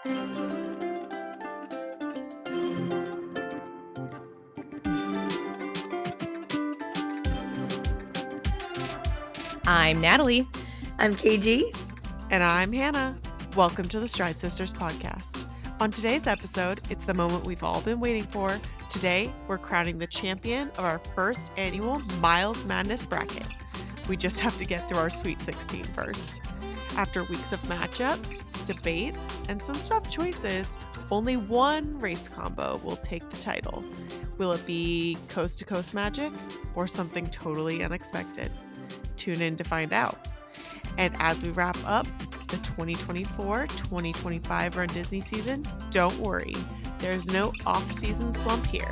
I'm Natalie. I'm KG. And I'm Hannah. Welcome to the Stride Sisters podcast. On today's episode, it's the moment we've all been waiting for. Today, we're crowning the champion of our first annual Miles Madness bracket. We just have to get through our Sweet 16 first. After weeks of matchups, debates, and some tough choices, only one race combo will take the title. Will it be coast-to-coast magic or something totally unexpected? Tune in to find out. And as we wrap up the 2024-2025 RunDisney season, don't worry, there's no off-season slump here.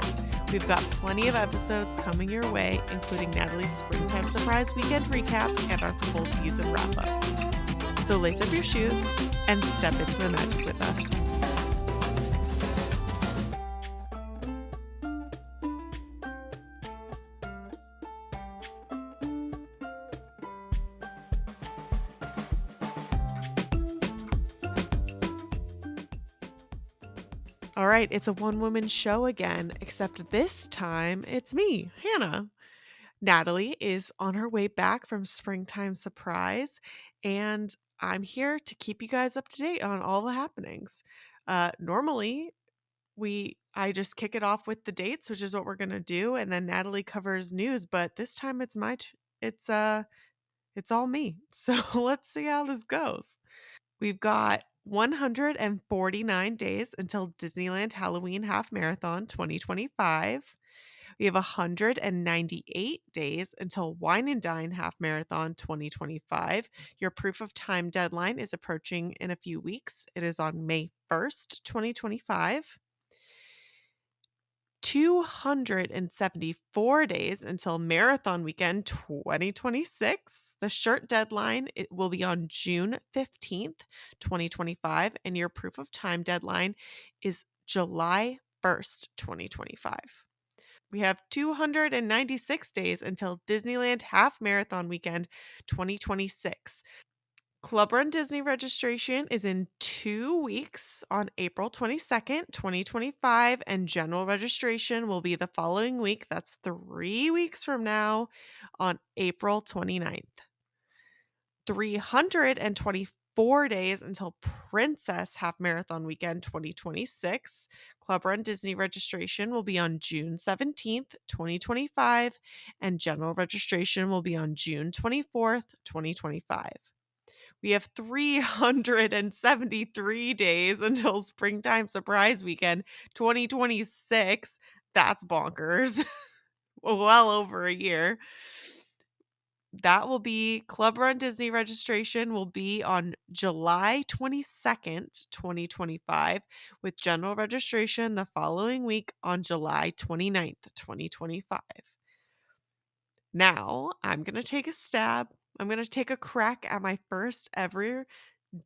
We've got plenty of episodes coming your way, including Natalie's Springtime Surprise Weekend recap and our full season wrap-up. So lace up your shoes and step into the magic with us. All right, it's a one-woman show again, except this time it's me, Hannah. Natalie is on her way back from Springtime Surprise, and I'm here to keep you guys up to date on all the happenings. Normally, I just kick it off with the dates, which is what we're gonna do, and then Natalie covers news. But this time it's all me. So let's see how this goes. We've got 149 days until Disneyland Halloween Half Marathon 2025. We have 198 days until Wine and Dine Half Marathon 2025. Your proof of time deadline is approaching in a few weeks. It is on May 1st, 2025. 274 days until Marathon Weekend 2026. The shirt deadline it will be on June 15th, 2025, and your proof of time deadline is July 1st, 2025. We have 296 days until Disneyland Half Marathon Weekend 2026. Club Run Disney registration is in 2 weeks on April 22nd, 2025, and general registration will be the following week. That's 3 weeks from now on April 29th. 324 days until Princess Half Marathon Weekend 2026. Club Run Disney registration will be on June 17th, 2025, and general registration will be on June 24th, 2025. We have 373 days until Springtime Surprise Weekend 2026. That's bonkers. Well over a year. That will be Club Run Disney registration will be on July 22nd, 2025, with general registration the following week on July 29th, 2025. Now, I'm going to take a stab. I'm going to take a crack at my first ever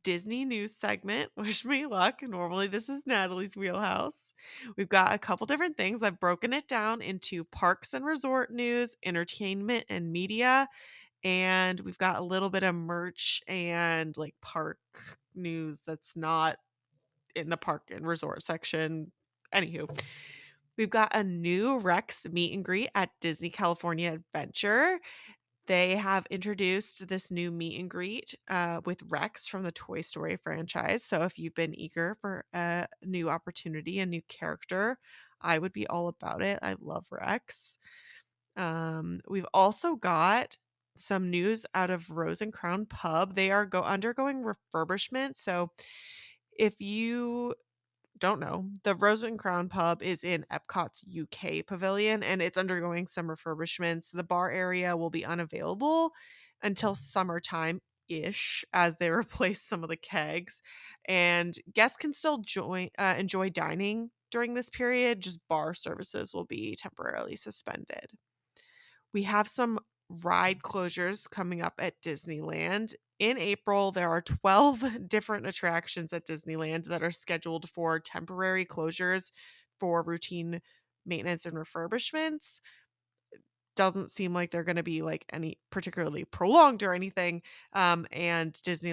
Disney news segment. Wish me luck. Normally, this is Natalie's wheelhouse. We've got a couple different things. I've broken it down into parks and resort news, entertainment and media, and we've got a little bit of merch and like park news that's not in the park and resort section. Anywho, we've got a new Rex meet and greet at Disney California Adventure. They have introduced this new meet and greet with Rex from the Toy Story franchise. So if you've been eager for a new opportunity, a new character, I would be all about it. I love Rex. We've also got some news out of Rose and Crown Pub. They are undergoing refurbishment. So if you don't know, the Rose and Crown Pub is in Epcot's UK pavilion and it's undergoing some refurbishments. The bar area will be unavailable until summertime ish as they replace some of the kegs, and guests can still enjoy dining during this period. Just bar services will be temporarily suspended. We have some ride closures coming up at Disneyland. In April, there are 12 different attractions at Disneyland that are scheduled for temporary closures for routine maintenance and refurbishments. doesn't seem like they're gonna be, like, any particularly prolonged or anything, and Disney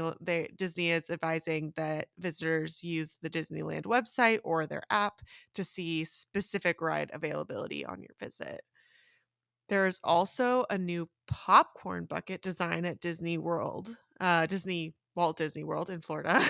is advising that visitors use the Disneyland website or their app to see specific ride availability on your visit. There's also a new popcorn bucket design at Walt Disney World in Florida.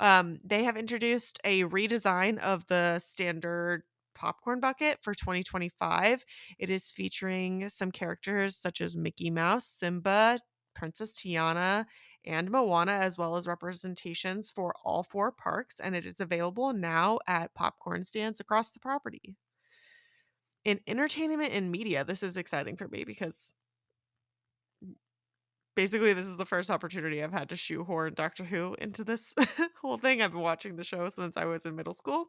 They have introduced a redesign of the standard popcorn bucket for 2025. It is featuring some characters such as Mickey Mouse, Simba, Princess Tiana, and Moana, as well as representations for all four parks, and it is available now at popcorn stands across the property. In entertainment and media, this is exciting for me because basically this is the first opportunity I've had to shoehorn Doctor Who into this whole thing. I've been watching the show since I was in middle school,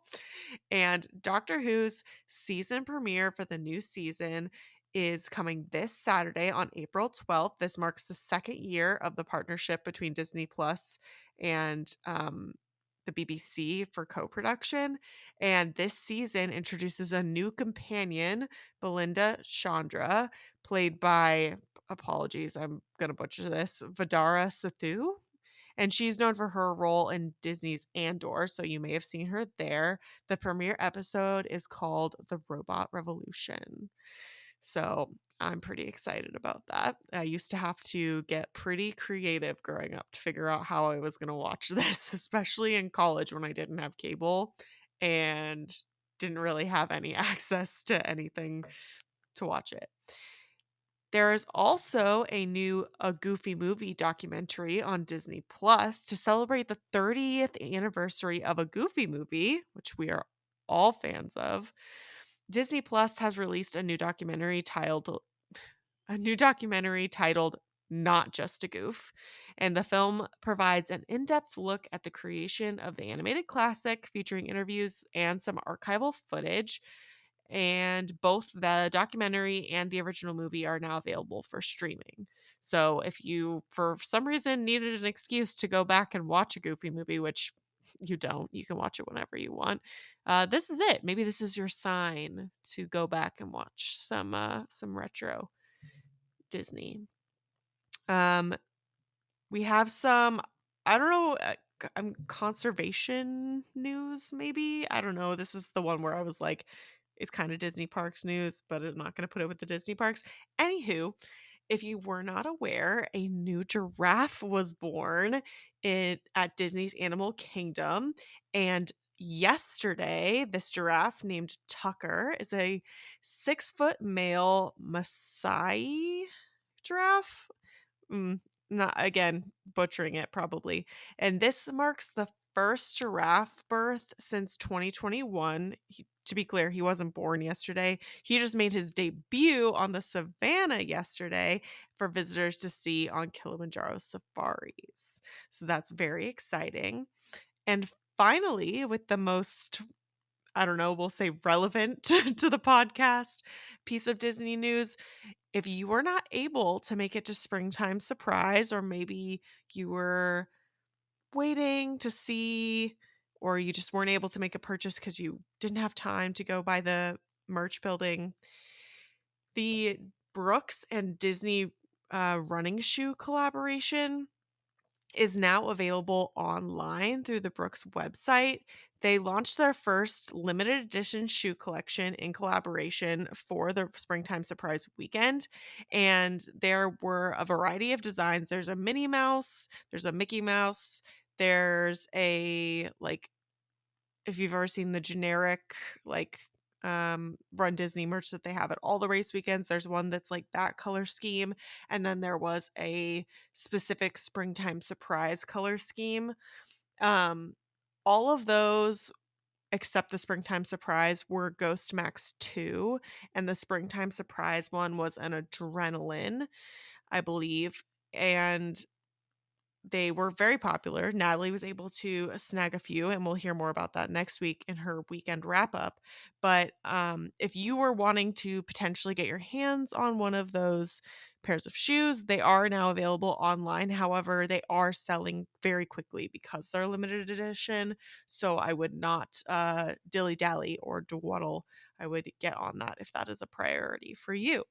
and Doctor Who's season premiere for the new season is coming this Saturday on April 12th. This marks the second year of the partnership between Disney Plus and the BBC for co-production. And this season introduces a new companion, Belinda Chandra, played by, apologies, I'm gonna butcher this, Vidara Sathu. And she's known for her role in Disney's Andor, so you may have seen her there. The premiere episode is called The Robot Revolution. So I'm pretty excited about that. I used to have to get pretty creative growing up to figure out how I was going to watch this, especially in college when I didn't have cable and didn't really have any access to anything to watch it. There is also a new A Goofy Movie documentary on Disney Plus to celebrate the 30th anniversary of A Goofy Movie, which we are all fans of. Disney Plus has released a new documentary titled Not Just a Goof, and the film provides an in-depth look at the creation of the animated classic, featuring interviews and some archival footage. And both the documentary and the original movie are now available for streaming. So if you, for some reason, needed an excuse to go back and watch a Goofy movie, which you don't, you can watch it whenever you want. This is it. Maybe this is your sign to go back and watch some retro Disney. Um, we have some, I don't know, conservation news, maybe? I don't know. This is the one where I was like, it's kind of Disney Parks news, but I'm not going to put it with the Disney Parks. Anywho, if you were not aware, a new giraffe was born at Disney's Animal Kingdom. And yesterday, this giraffe named Tucker is a 6-foot male Maasai giraffe. Mm, not again, butchering it probably. And this marks the first giraffe birth since 2021. To be clear, he wasn't born yesterday. He just made his debut on the savannah yesterday for visitors to see on Kilimanjaro safaris. So that's very exciting. And finally, with the most, I don't know, we'll say relevant to the podcast piece of Disney news, if you were not able to make it to Springtime Surprise, or maybe you were waiting to see, or you just weren't able to make a purchase because you didn't have time to go by the merch building, the Brooks and Disney running shoe collaboration is now available online through the Brooks website. They launched their first limited edition shoe collection in collaboration for the Springtime Surprise weekend. And there were a variety of designs. There's a Minnie Mouse, there's a Mickey Mouse, there's a, like, if you've ever seen the generic, like, Run Disney merch that they have at all the race weekends, there's one that's like that color scheme. And then there was a specific Springtime Surprise color scheme. Um, all of those except the Springtime Surprise were Ghost Max 2, and the Springtime Surprise one was an Adrenaline, I believe. And they were very popular. Natalie was able to snag a few, and we'll hear more about that next week in her weekend wrap up. But if you were wanting to potentially get your hands on one of those pairs of shoes, they are now available online. However, they are selling very quickly because they're limited edition. So I would not dilly dally or dawdle. I would get on that if that is a priority for you.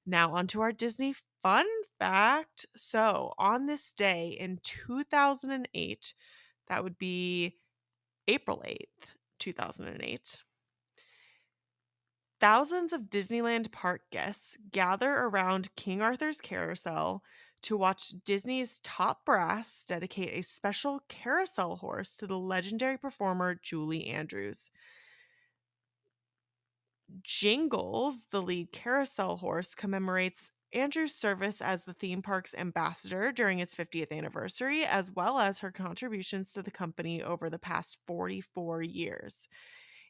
Now, onto our Disney fun fact. So, on this day in 2008, that would be April 8th, 2008, thousands of Disneyland park guests gather around King Arthur's carousel to watch Disney's top brass dedicate a special carousel horse to the legendary performer Julie Andrews. Jingles, the lead carousel horse, commemorates Andrews' service as the theme park's ambassador during its 50th anniversary, as well as her contributions to the company over the past 44 years.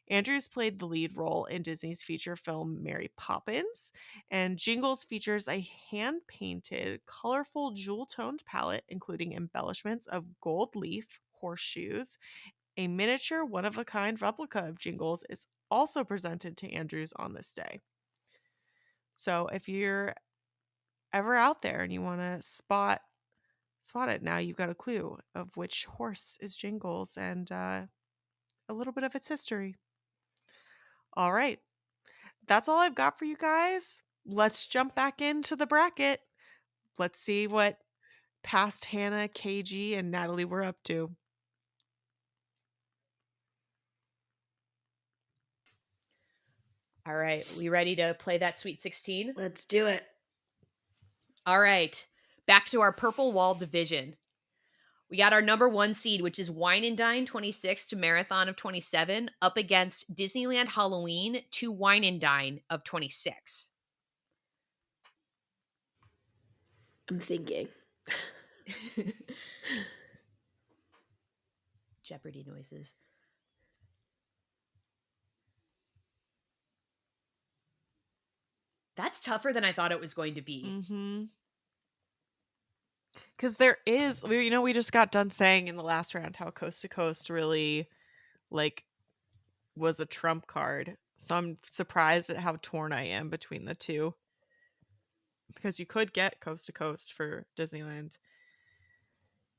Andrews played the lead role in Disney's feature film Mary Poppins, and Jingles features a hand painted, colorful jewel toned palette, including embellishments of gold leaf horseshoes. A miniature, one of a kind replica of Jingles is also presented to Andrews on this day. So if you're ever out there and you want to spot it, now you've got a clue of which horse is Jingles and a little bit of its history. All right, that's all I've got for you guys. Let's jump back into the bracket. Let's see what past Hannah, KG, and Natalie were up to. All right, we ready to play that Sweet 16? Let's do it. All right, back to our purple wall division. We got our number 1 seed, which is Wine and Dine 26 to Marathon of 27, up against Disneyland Halloween to Wine and Dine of 26. I'm thinking. Jeopardy noises. That's tougher than I thought it was going to be. Mm-hmm. Because there is, we just got done saying in the last round how Coast to Coast really, was a trump card. So I'm surprised at how torn I am between the two. Because you could get Coast to Coast for Disneyland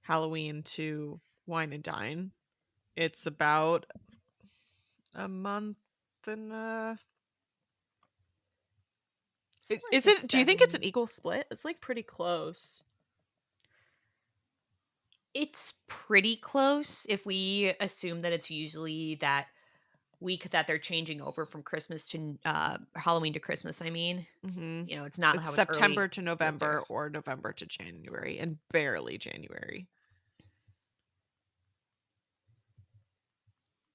Halloween to Wine and Dine. It's about a month and is it? Do you think it's an equal split? It's pretty close. It's pretty close if we assume that it's usually that week that they're changing over from Christmas to Halloween to Christmas. I mean, it's not how it's September early to November or November to January, and barely January.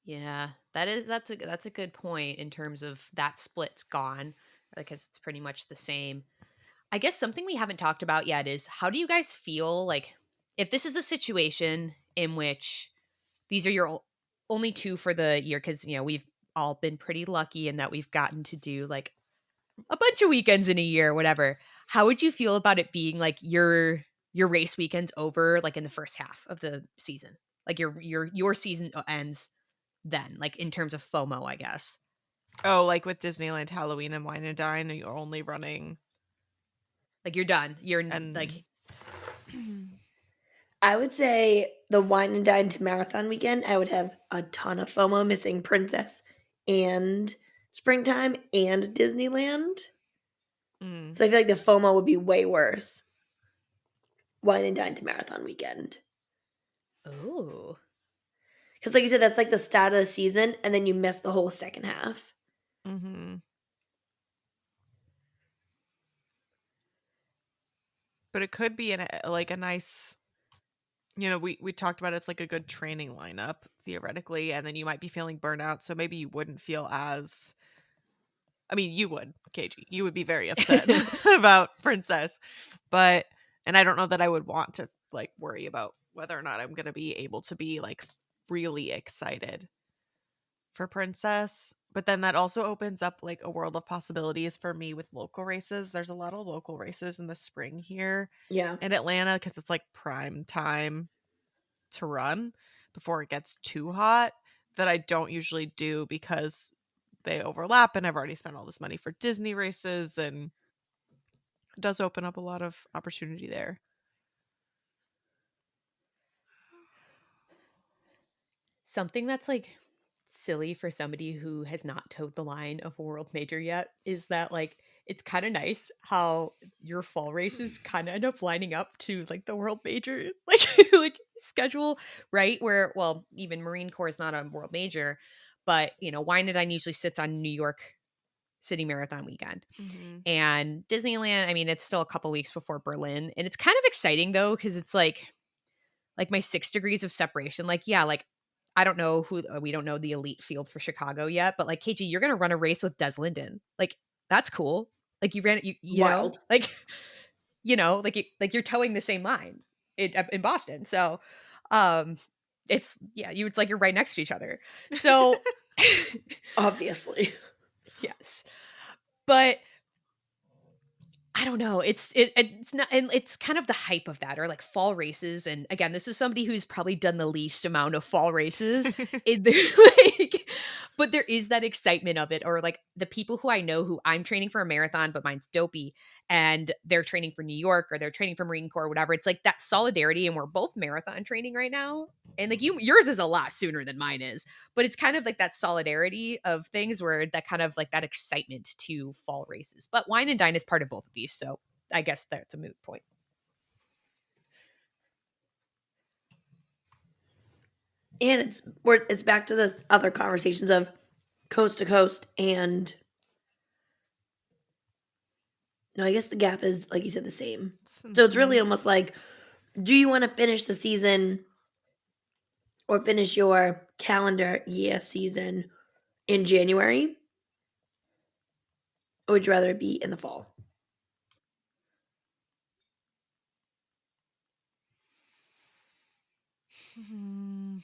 Yeah, that's a good point in terms of that split's gone because it's pretty much the same. I guess something we haven't talked about yet is how do you guys feel like if this is a situation in which these are your only 2 for the year because we've all been pretty lucky in that we've gotten to do like a bunch of weekends in a year, whatever. How would you feel about it being like your race weekend's over like in the first half of the season? Like your season ends then, like in terms of FOMO, I guess. Oh, like with Disneyland Halloween and Wine and Dine, you're only running. Like you're done. You're and like. I would say the Wine and Dine to Marathon weekend, I would have a ton of FOMO missing Princess and Springtime and Disneyland. So I feel like the FOMO would be way worse. Wine and Dine to Marathon weekend. Oh. Because like you said, that's like the start of the season, and then you miss the whole second half. Mm-hmm. But it could be a nice, we talked about it's like a good training lineup theoretically, and then you might be feeling burnout, so maybe you wouldn't feel as. I mean, you would, KG. You would be very upset about Princess, and I don't know that I would want to worry about whether or not I'm going to be able to be really excited for Princess. But then that also opens up a world of possibilities for me with local races. There's a lot of local races in the spring here in Atlanta because it's prime time to run before it gets too hot that I don't usually do because they overlap and I've already spent all this money for Disney races, and it does open up a lot of opportunity there. Something that's silly for somebody who has not towed the line of a world major yet is that it's kind of nice how your fall races kind of end up lining up to like the world major like schedule, right? Where well, even Marine Corps is not a world major, but Wine and Dine usually sits on New York City Marathon weekend. Mhm. And Disneyland, I mean, it's still a couple weeks before Berlin, and it's kind of exciting though because it's like my 6 degrees of separation. Like, yeah, like I don't know who we don't know the elite field for Chicago yet, but like KG, you're gonna run a race with Des Linden. Like, that's cool. Like you ran Wild. like like you're towing the same line in Boston. So it's like you're right next to each other. So Obviously. yes. But I don't know. It's not, and it's kind of the hype of that, or like fall races. And again, this is somebody who's probably done the least amount of fall races. In there, like, but there is that excitement of it, or like the people who I know who I'm training for a marathon, but mine's dopey, and they're training for New York or they're training for Marine Corps, or whatever. It's like that solidarity, and we're both marathon training right now. And like yours is a lot sooner than mine is, but it's kind of like that solidarity of things where that kind of like that excitement to fall races. But Wine and Dine is part of both of these, so I guess that's a moot point. And it's back to the other conversations of coast to coast, and no, I guess the gap is like you said the same. So it's really Mhm. almost like, do you want to finish the season or finish your calendar year season in January, or would you rather it be in the fall? Hmm.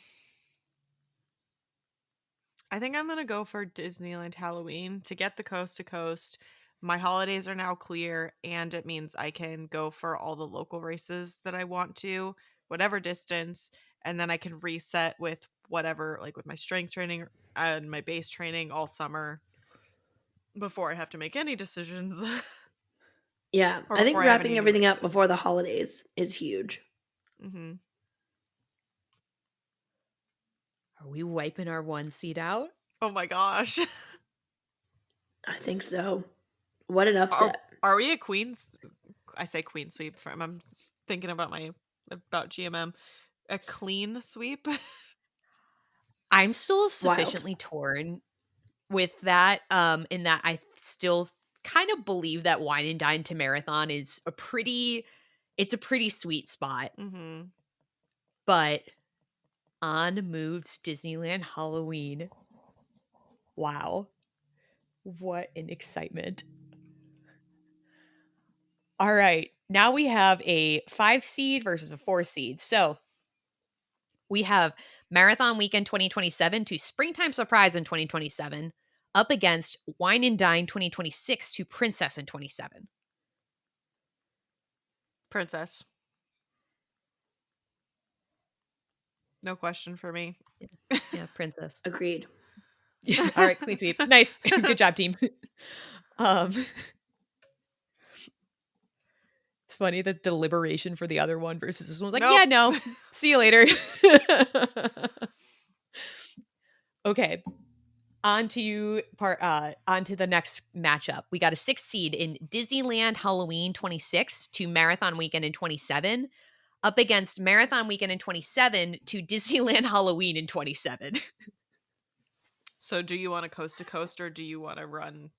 I think I'm gonna go for Disneyland Halloween to get the coast to coast. My holidays are now clear, and it means I can go for all the local races that I want to, whatever distance, and then I can reset with whatever, like with my strength training and my base training all summer before I have to make any decisions Yeah, or I think before I have any wrapping new everything up races. before the holidays is huge. Hmm. Are we wiping our one seed out? Oh my gosh. I think so. What an Are upset. are we a queens? I say queen sweep. I'm thinking about about GMM. A clean sweep. I'm still Wild. sufficiently torn with that, in that I still kind of believe that Wine and Dine to Marathon is a pretty sweet spot, Hmm. but on moves Disneyland Halloween. Wow. What an excitement. All right. Now we have a 5 seed versus a 4 seed. So we have Marathon Weekend 2027 to Springtime Surprise in 2027 up against Wine and Dine 2026 to Princess in 27. Princess. No question for me. Yeah, yeah, Princess. Agreed. All right, clean sweep. Nice. Good job, team. Um, it's funny the deliberation for the other one versus this one was like, Nope. yeah, no. See you later. Okay. On to the next matchup. We got a 6 seed in Disneyland Halloween 26 to Marathon Weekend in 27 up against Marathon Weekend in 27 to Disneyland Halloween in 27. So do you want a coast to coast or do you want to run?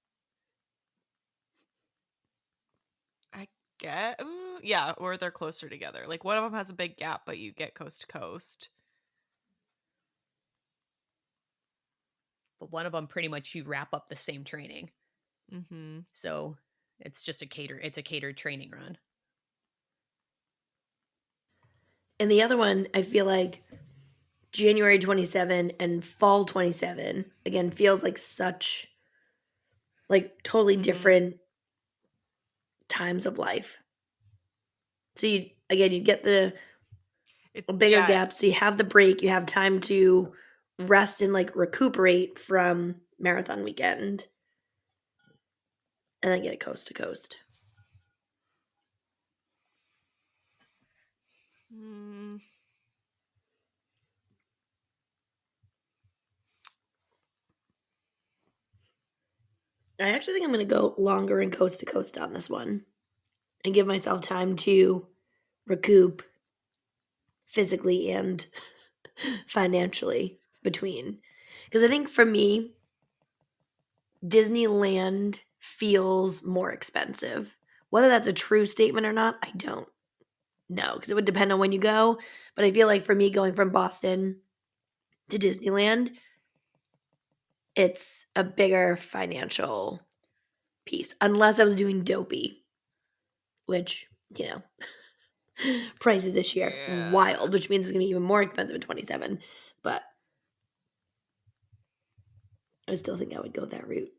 I get yeah, or they're closer together. Like one of them has a big gap, but you get coast to coast. But one of them pretty much you wrap up the same training. Mm-hmm. So it's a catered training run. And the other one, I feel like January 27 and fall 27 again feels like such like totally Mm-hmm. different times of life. So you get the It bigger yeah. gap, so you have the break, you have time to rest and like recuperate from marathon weekend, and then get it coast to coast. Mm, I actually think I'm going to go longer and coast to coast on this one and give myself time to recoup physically and financially between. Because I think for me, Disneyland feels more expensive. Whether that's a true statement or not, I don't know because it would depend on when you go. But I feel like for me, going from Boston to Disneyland, it's a bigger financial piece. Unless I was doing Dopey, which, you know, prices this year Yeah. wild, which means it's gonna be even more expensive in 27. But I still think I would go that route.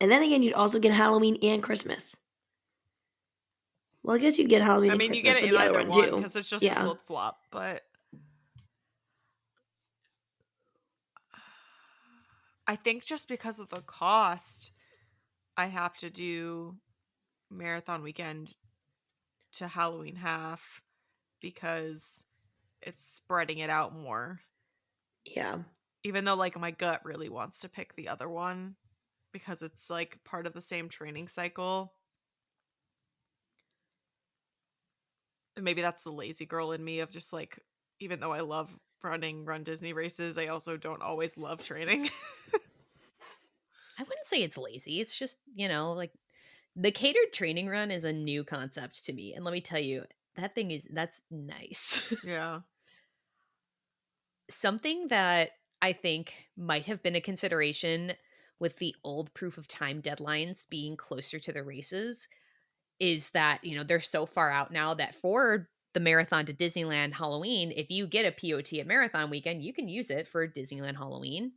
And then again, you'd also get Halloween and Christmas. Well, I guess you'd get Halloween I and mean, you get Christmas it for in the other either one one too. because it's just a Yeah. flip-flop, but I think just because of the cost, I have to do Marathon Weekend to Halloween half because it's spreading it out more. Yeah. Even though, like, my gut really wants to pick the other one because it's, like, part of the same training cycle. And maybe that's the lazy girl in me of just, like, even though I love running Run Disney races, I also don't always love training. I wouldn't say it's lazy. It's just, like the catered training run is a new concept to me. And let me tell you, that's nice. Yeah. Something that I think might have been a consideration with the old proof of time deadlines being closer to the races is that, they're so far out now that for the Marathon to Disneyland Halloween, if you get a POT at Marathon weekend, you can use it for Disneyland Halloween.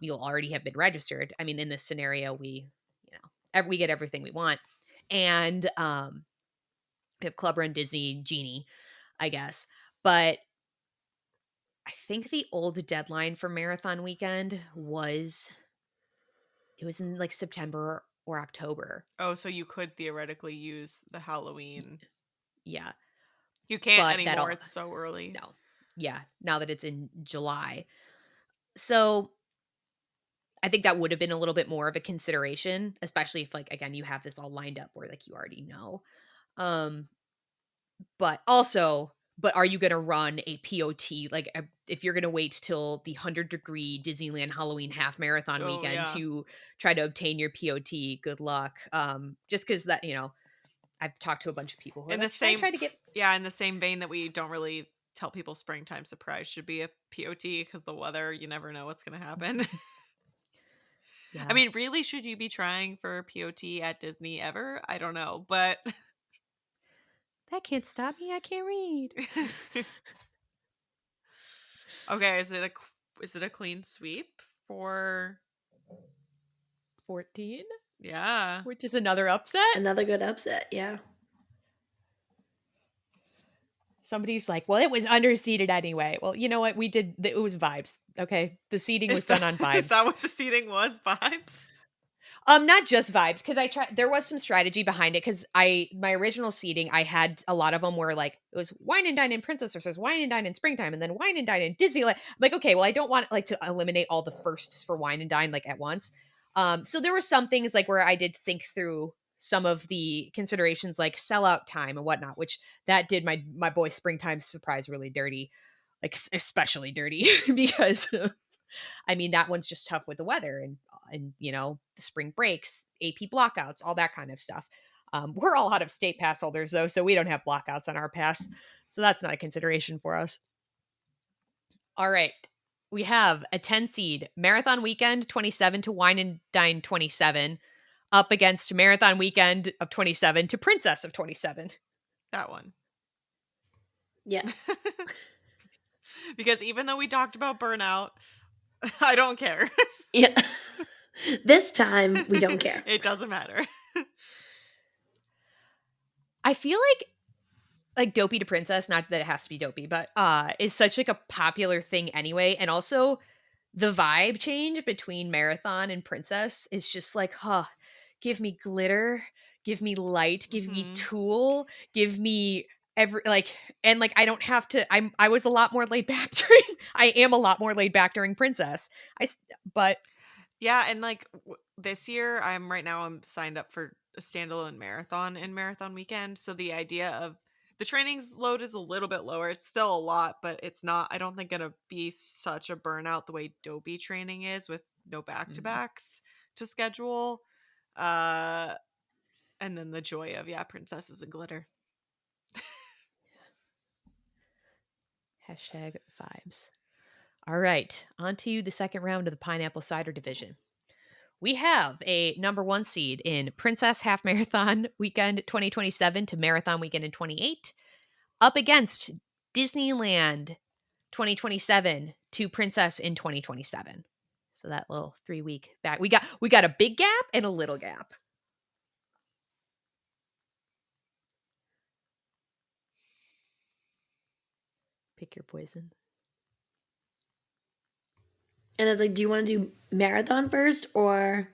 You'll already have been registered. I mean, in this scenario, we get everything we want. And we have Club Run Disney Genie, I guess. But I think the old deadline for Marathon weekend was in like September or October. Oh, so you could theoretically use the Halloween. Yeah. You can't But anymore. It's so early. no. Yeah. Now that it's in July. So I think that would have been a little bit more of a consideration, especially if, like, again, you have this all lined up where, like, you already know. Um, but are you gonna run a POT, like, if you're gonna wait till the 100-degree Disneyland Halloween half marathon Oh, weekend yeah. to try to obtain your POT, good luck. Just because that, I've talked to a bunch of people who are In the like, "Should I same try to get?" in the same vein that we don't really tell people springtime surprise should be a POT because the weather, you never know what's going to happen. I Yeah. mean, really, should you be trying for a POT at Disney ever? I don't know, but That can't stop me, I can't read. okay, is it a clean sweep for 14, yeah. which is another upset. Another good upset. Yeah. Somebody's like, "Well, it was underseated anyway." Well, you know what? It was vibes, okay? The seating was Is that done on is vibes. that what the seating was? Vibes? Not just vibes, because there was some strategy behind it, because my original seating, I had a lot of them where, like, it was wine and dine in Princess versus wine and dine in Springtime, and then wine and dine in Disneyland. I'm like, okay, well, I don't want, like, to eliminate all the firsts for wine and dine, like, at once. So there were some things, like, where I did think through some of the considerations, like sellout time and whatnot, which that did my boy Springtime surprise really dirty, like, especially dirty because I mean, that one's just tough with the weather and the spring breaks, AP blockouts, all that kind of stuff. We're all out of state pass holders though, so we don't have blockouts on our pass. So that's not a consideration for us. All right. We have a 10 seed Marathon Weekend 27 to Wine and Dine 27 up against Marathon Weekend of 27 to Princess of 27. That one. Yes. Because even though we talked about burnout, I don't care. Yeah. This time we don't care. It doesn't matter. I feel like Dopey to Princess, not that it has to be Dopey, but is such like a popular thing anyway. And also the vibe change between Marathon and Princess is just like, give me glitter, give me light, give me Mhm. Tulle, give me and like I don't have to. I was a lot more laid back during. I am a lot more laid back during Princess. But Yeah, and like this year, I'm signed up for a standalone marathon in marathon weekend. So the idea of the training's load is a little bit lower. It's still a lot, but it's not, I don't think, gonna be such a burnout the way Dobie training is with no back to Mm. backs to schedule. Uh and then the joy of princesses and glitter. Hashtag vibes. All right, on to the second round of the pineapple cider division. We have a number 1 seed in Princess Half Marathon Weekend 2027 to Marathon Weekend in 28, up against Disneyland 2027 to Princess in 2027. So that little 3-week back. We got a big gap and a little gap. Pick your poison. And it's like, do you want to do marathon first or,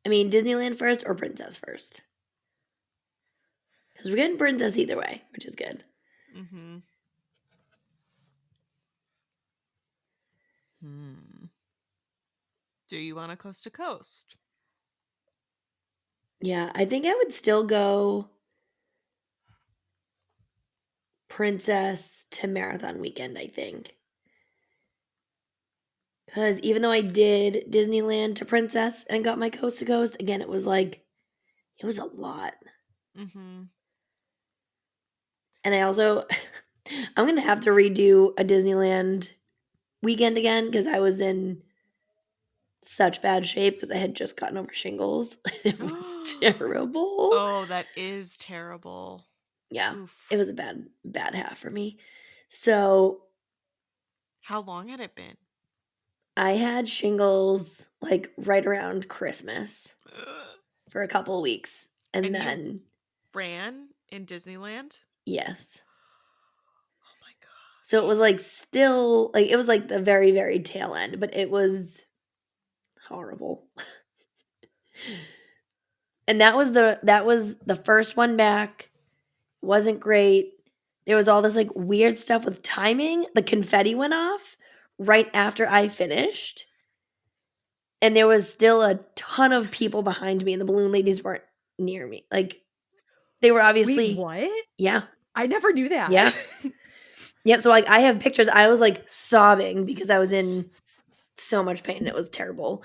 Disneyland first or princess first? Because we're getting princess either way, which is good. Mm-hmm. Do you want to coast to coast? Yeah, I think I would still go princess to marathon weekend, I think. Because even though I did Disneyland to princess and got my coast to coast, again, it was a lot. Mm-hmm. And I also, I'm going to have to redo a Disneyland weekend again because I was in such bad shape because I had just gotten over shingles. It was terrible. Oh, that is terrible. Yeah, Oof. it was a bad half for me. So How long had it been? I had shingles like right around Christmas for a couple of weeks. And You then, ran in Disneyland? yes. Oh my god. So it was like still, like, it was like the very, very tail end, but it was horrible. And that was the first one back. Wasn't great. There was all this like weird stuff with timing. The confetti went off right after I finished. And there was still a ton of people behind me, and the balloon ladies weren't near me. Like, they were obviously. Wait, what? Yeah. I never knew that. Yeah. Yep. So like I have pictures. I was like sobbing because I was in so much pain. It was terrible.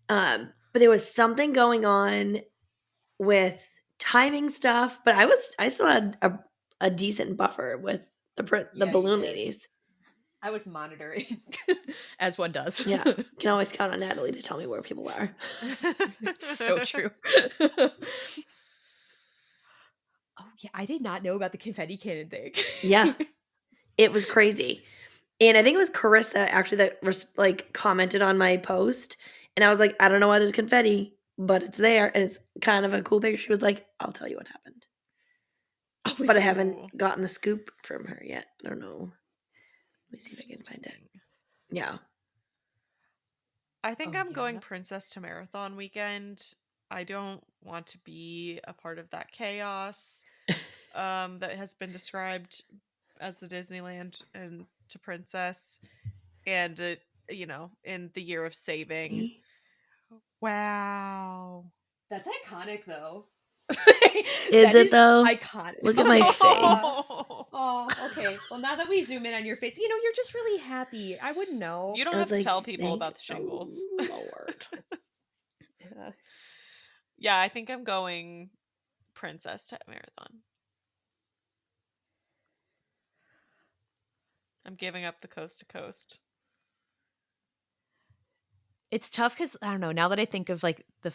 But there was something going on with timing stuff. But I still had a decent buffer with the Yeah, you balloon did. ladies. I was monitoring, as one does. Yeah. You can always count on Natalie to tell me where people are. It's so true. Oh yeah, I did not know about the confetti cannon thing. Yeah. It was crazy. And I think it was Carissa actually that like commented on my post. And I was like, I don't know why there's confetti, but it's there. And it's kind of a cool picture. She was like, I'll tell you what happened. Oh, But I Ooh. haven't gotten the scoop from her yet. I don't know. Let me see if I can find it. Yeah. I think Oh, I'm yeah. going princess to marathon weekend. I don't want to be a part of that chaos that has been described as the Disneyland and to princess, and in the year of saving. See? Wow. That's iconic, though. Is it though? Iconic. Look at my Okay. face. Oh, okay. Well, now that we zoom in on your face, you're just really happy. I wouldn't know. You don't I have was to tell like, people thank about the shingles. the Lord. Yeah. Yeah, I think I'm going princess to marathon. I'm giving up the coast to coast. It's tough because I don't know. Now that I think of like the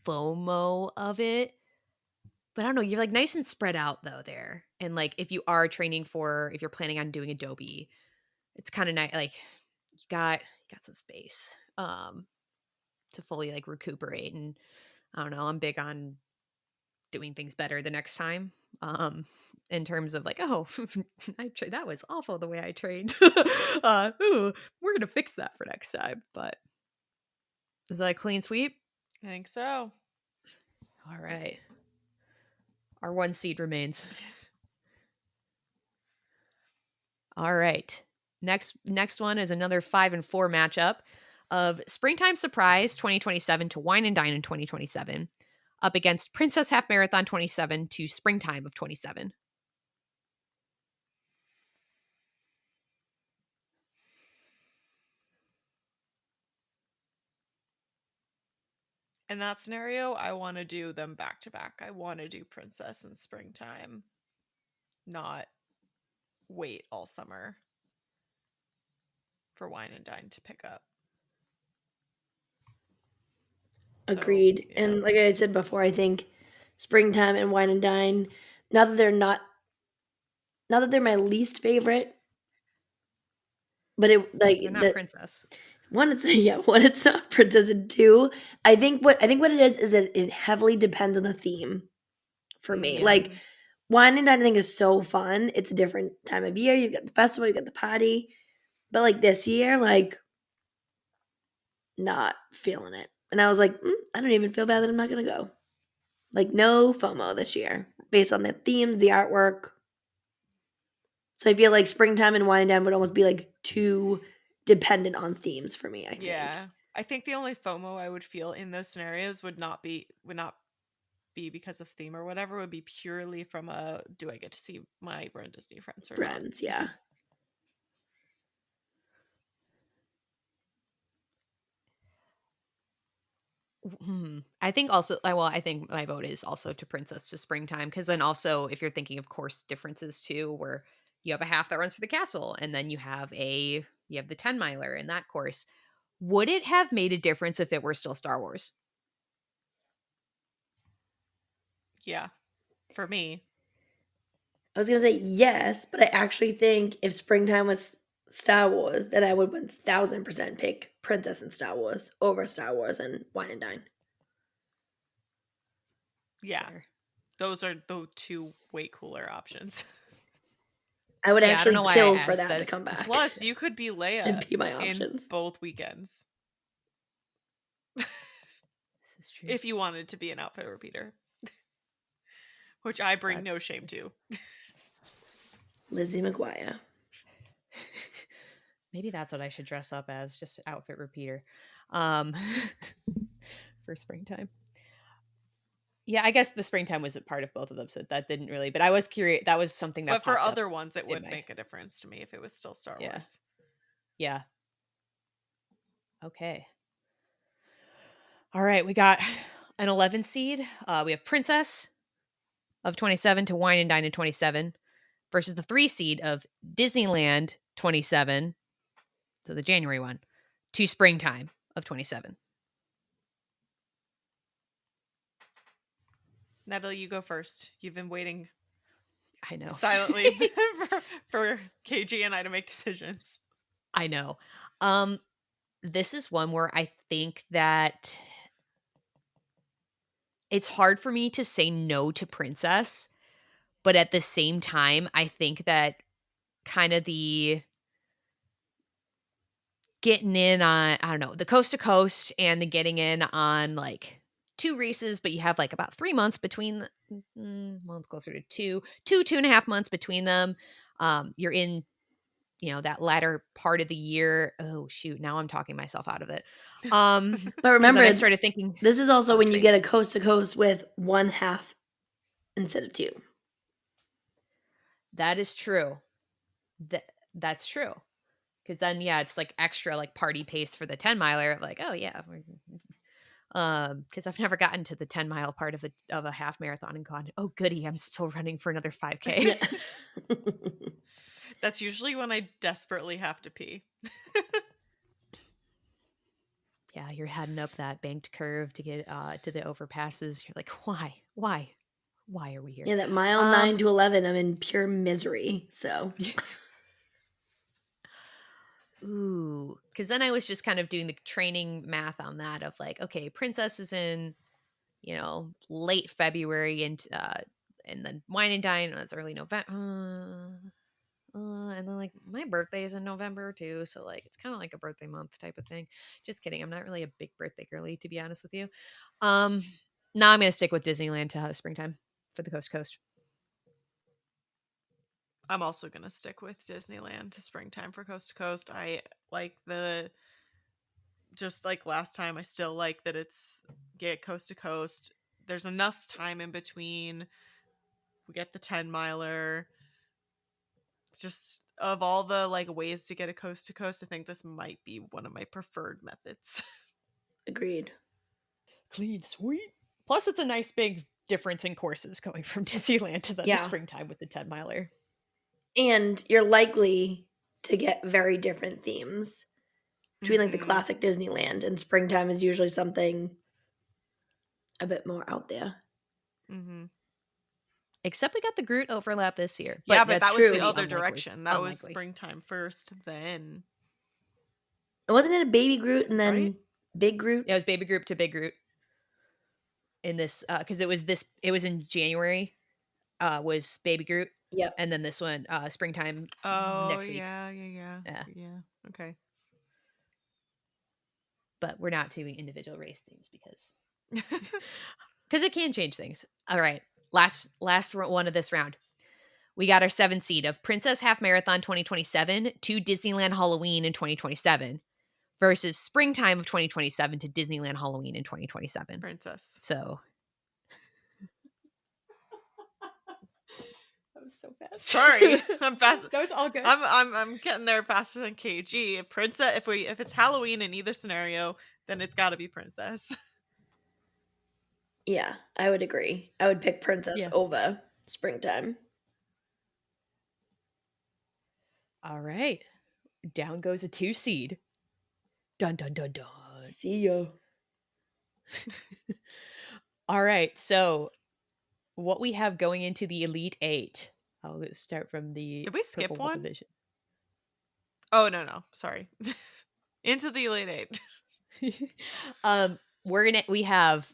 FOMO of it, but I don't know. You're like nice and spread out though there, and like if you are training if you're planning on doing Adobe, it's kind of nice. Like you got some space to fully like recuperate, and I don't know. I'm big on doing things better the next time. In terms of like, oh, that was awful the way I trained. Ooh, we're gonna fix that for next time. But is that a clean sweep? I think so. All right. Our 1 seed remains. All right. Next one is another 5 and 4 matchup. of Springtime Surprise 2027 to Wine and Dine in 2027, up against Princess Half Marathon 27 to Springtime of 27. In that scenario, I want to do them back to back. I want to do Princess and Springtime, not wait all summer for Wine and Dine to pick up. Agreed. So, yeah. And like I said before, I think Springtime and Wine and Dine, not that they're my least favorite, but it like They're not the Princess. one it's not Princess, and two, I think what it is that it heavily depends on the theme for me. Yeah. Like Wine and Dine I think is so fun. It's a different time of year. You've got the festival, you got the party. But like this year, like not feeling it. And I was like, I don't even feel bad that I'm not gonna go. Like no FOMO this year based on the themes, the artwork. So I feel like Springtime and Wine and Dine would almost be like too dependent on themes for me, I think. Yeah. I think the only FOMO I would feel in those scenarios would not be because of theme or whatever. Would be purely from a do I get to see my RunDisney friends or Friends, not? yeah. I think also, I think my vote is also to Princess to Springtime, because then also if you're thinking of course differences too, where you have a half that runs through the castle, and then you have the 10 miler in that course. Would it have made a difference if it were still Star Wars? Yeah. For me. I was gonna say yes, but I actually think if Springtime was Star Wars, then I would 1000% pick Princess and Star Wars over Star Wars and Wine and Dine. Yeah. Fair. Those are the two way cooler options. I would Yeah, I don't actually know why I kill for asked that to this. come back Plus, you could be and Leia be my in options. both weekends This is true. if you wanted to be an outfit repeater, which I bring no That's- shame to. Lizzie McGuire. Maybe that's what I should dress up as, just outfit repeater. For Springtime. Yeah, I guess the Springtime was a part of both of them, so that didn't really, but I was curious. That was something that But for popped up other ones, it in would my, make a difference to me if it was still Star yeah. Wars. Yeah. Okay. All right, we got an 11 seed. We have Princess of 27 to Wine and Dine in 27 versus the 3 seed of Disneyland 27, so the January one, to Springtime of 27. Natalie, you go first. You've been waiting I know. silently for KG and I to make decisions. I know. This is one where I think that it's hard for me to say no to Princess, but at the same time, I think that kind of the getting in on, I don't know, the coast to coast and the getting in on like 2 races, but you have like about 3 months between well, it's closer to 2.5 months between them. You're in, that latter part of the year. Oh shoot, now I'm talking myself out of it. But 'Cause remember, then I started thinking, this is also when you trade. get a coast to coast with one half instead of 2. That is true. That's true. Because then, yeah, it's like extra like party pace for the 10 miler. Like, oh yeah, because I've never gotten to the 10-mile part of a half marathon and gone, oh goody, I'm still running for another 5K. That's usually when I desperately have to pee. Yeah, you're heading up that banked curve to get to the overpasses. You're like, why are we here? Yeah, that mile 9 to 11, I'm in pure misery. So Ooh, because then I was just kind of doing the training math on that of like, okay, Princess is in, late February, and then Wine and Dine, that's early November. And then like my birthday is in November too, so like it's kind of like a birthday month type of thing. Just kidding, I'm not really a big birthday girly, to be honest with you. Now I'm gonna stick with Disneyland to Springtime for the coast to coast. I'm also going to stick with Disneyland to Springtime for Coast to Coast. I like just like last time, I still like that it's get coast to coast. There's enough time in between. We get the 10-miler. Just of all the like ways to get a coast to coast, I think this might be one of my preferred methods. Agreed. Clean, sweet. Plus, it's a nice big difference in courses going from Disneyland to then the Yeah. springtime with the 10-miler. And you're likely to get very different themes between like the Mhm. classic Disneyland and springtime is usually something a bit more out there. Mhm. Except we got the Groot overlap this year. Yeah, But but that's that was the true. other unlikely. direction. That was Unlikely. springtime first, then, Wasn't it a baby Groot and then right? big Groot? Yeah, it was Baby Groot to Big Groot in this because it was in January was Baby Groot, Yep. and then this one springtime Oh, next week. yeah. Yeah, Yeah. Okay. but we're not doing individual race themes because it can change things. All right, last one of this round. We got our 7 seed of Princess Half Marathon 2027 to Disneyland Halloween in 2027 versus springtime of 2027 to Disneyland Halloween in 2027. Princess. So that was so fast. Sorry, I'm fast. No, it's all good. I'm getting there faster than KG. If princess, if it's Halloween in either scenario, then it's got to be princess. Yeah, I would agree. I would pick Princess Yeah. over springtime. All right. Down goes a 2 seed. Dun dun dun dun. See ya. All right. So what we have going into the Elite 8. I'll start from the Did we skip Purple Wolf one? Division. Oh no, sorry. Into the Elite 8. We have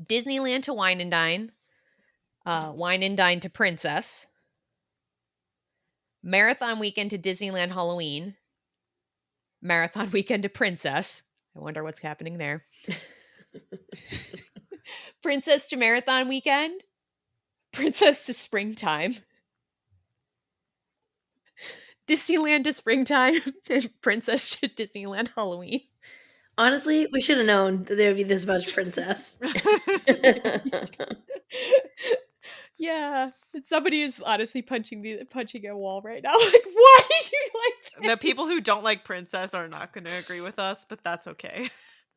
Disneyland to Wine and Dine, Wine and Dine to Princess, Marathon Weekend to Disneyland Halloween, Marathon Weekend to Princess. I wonder what's happening there. Princess to Marathon Weekend, Princess to Springtime, Disneyland to Springtime, and Princess to Disneyland Halloween. Honestly, we should have known that there would be this much princess. Yeah, somebody is honestly punching a wall right now. Like, why did you like this? The people who don't like princess are not going to agree with us, but that's okay.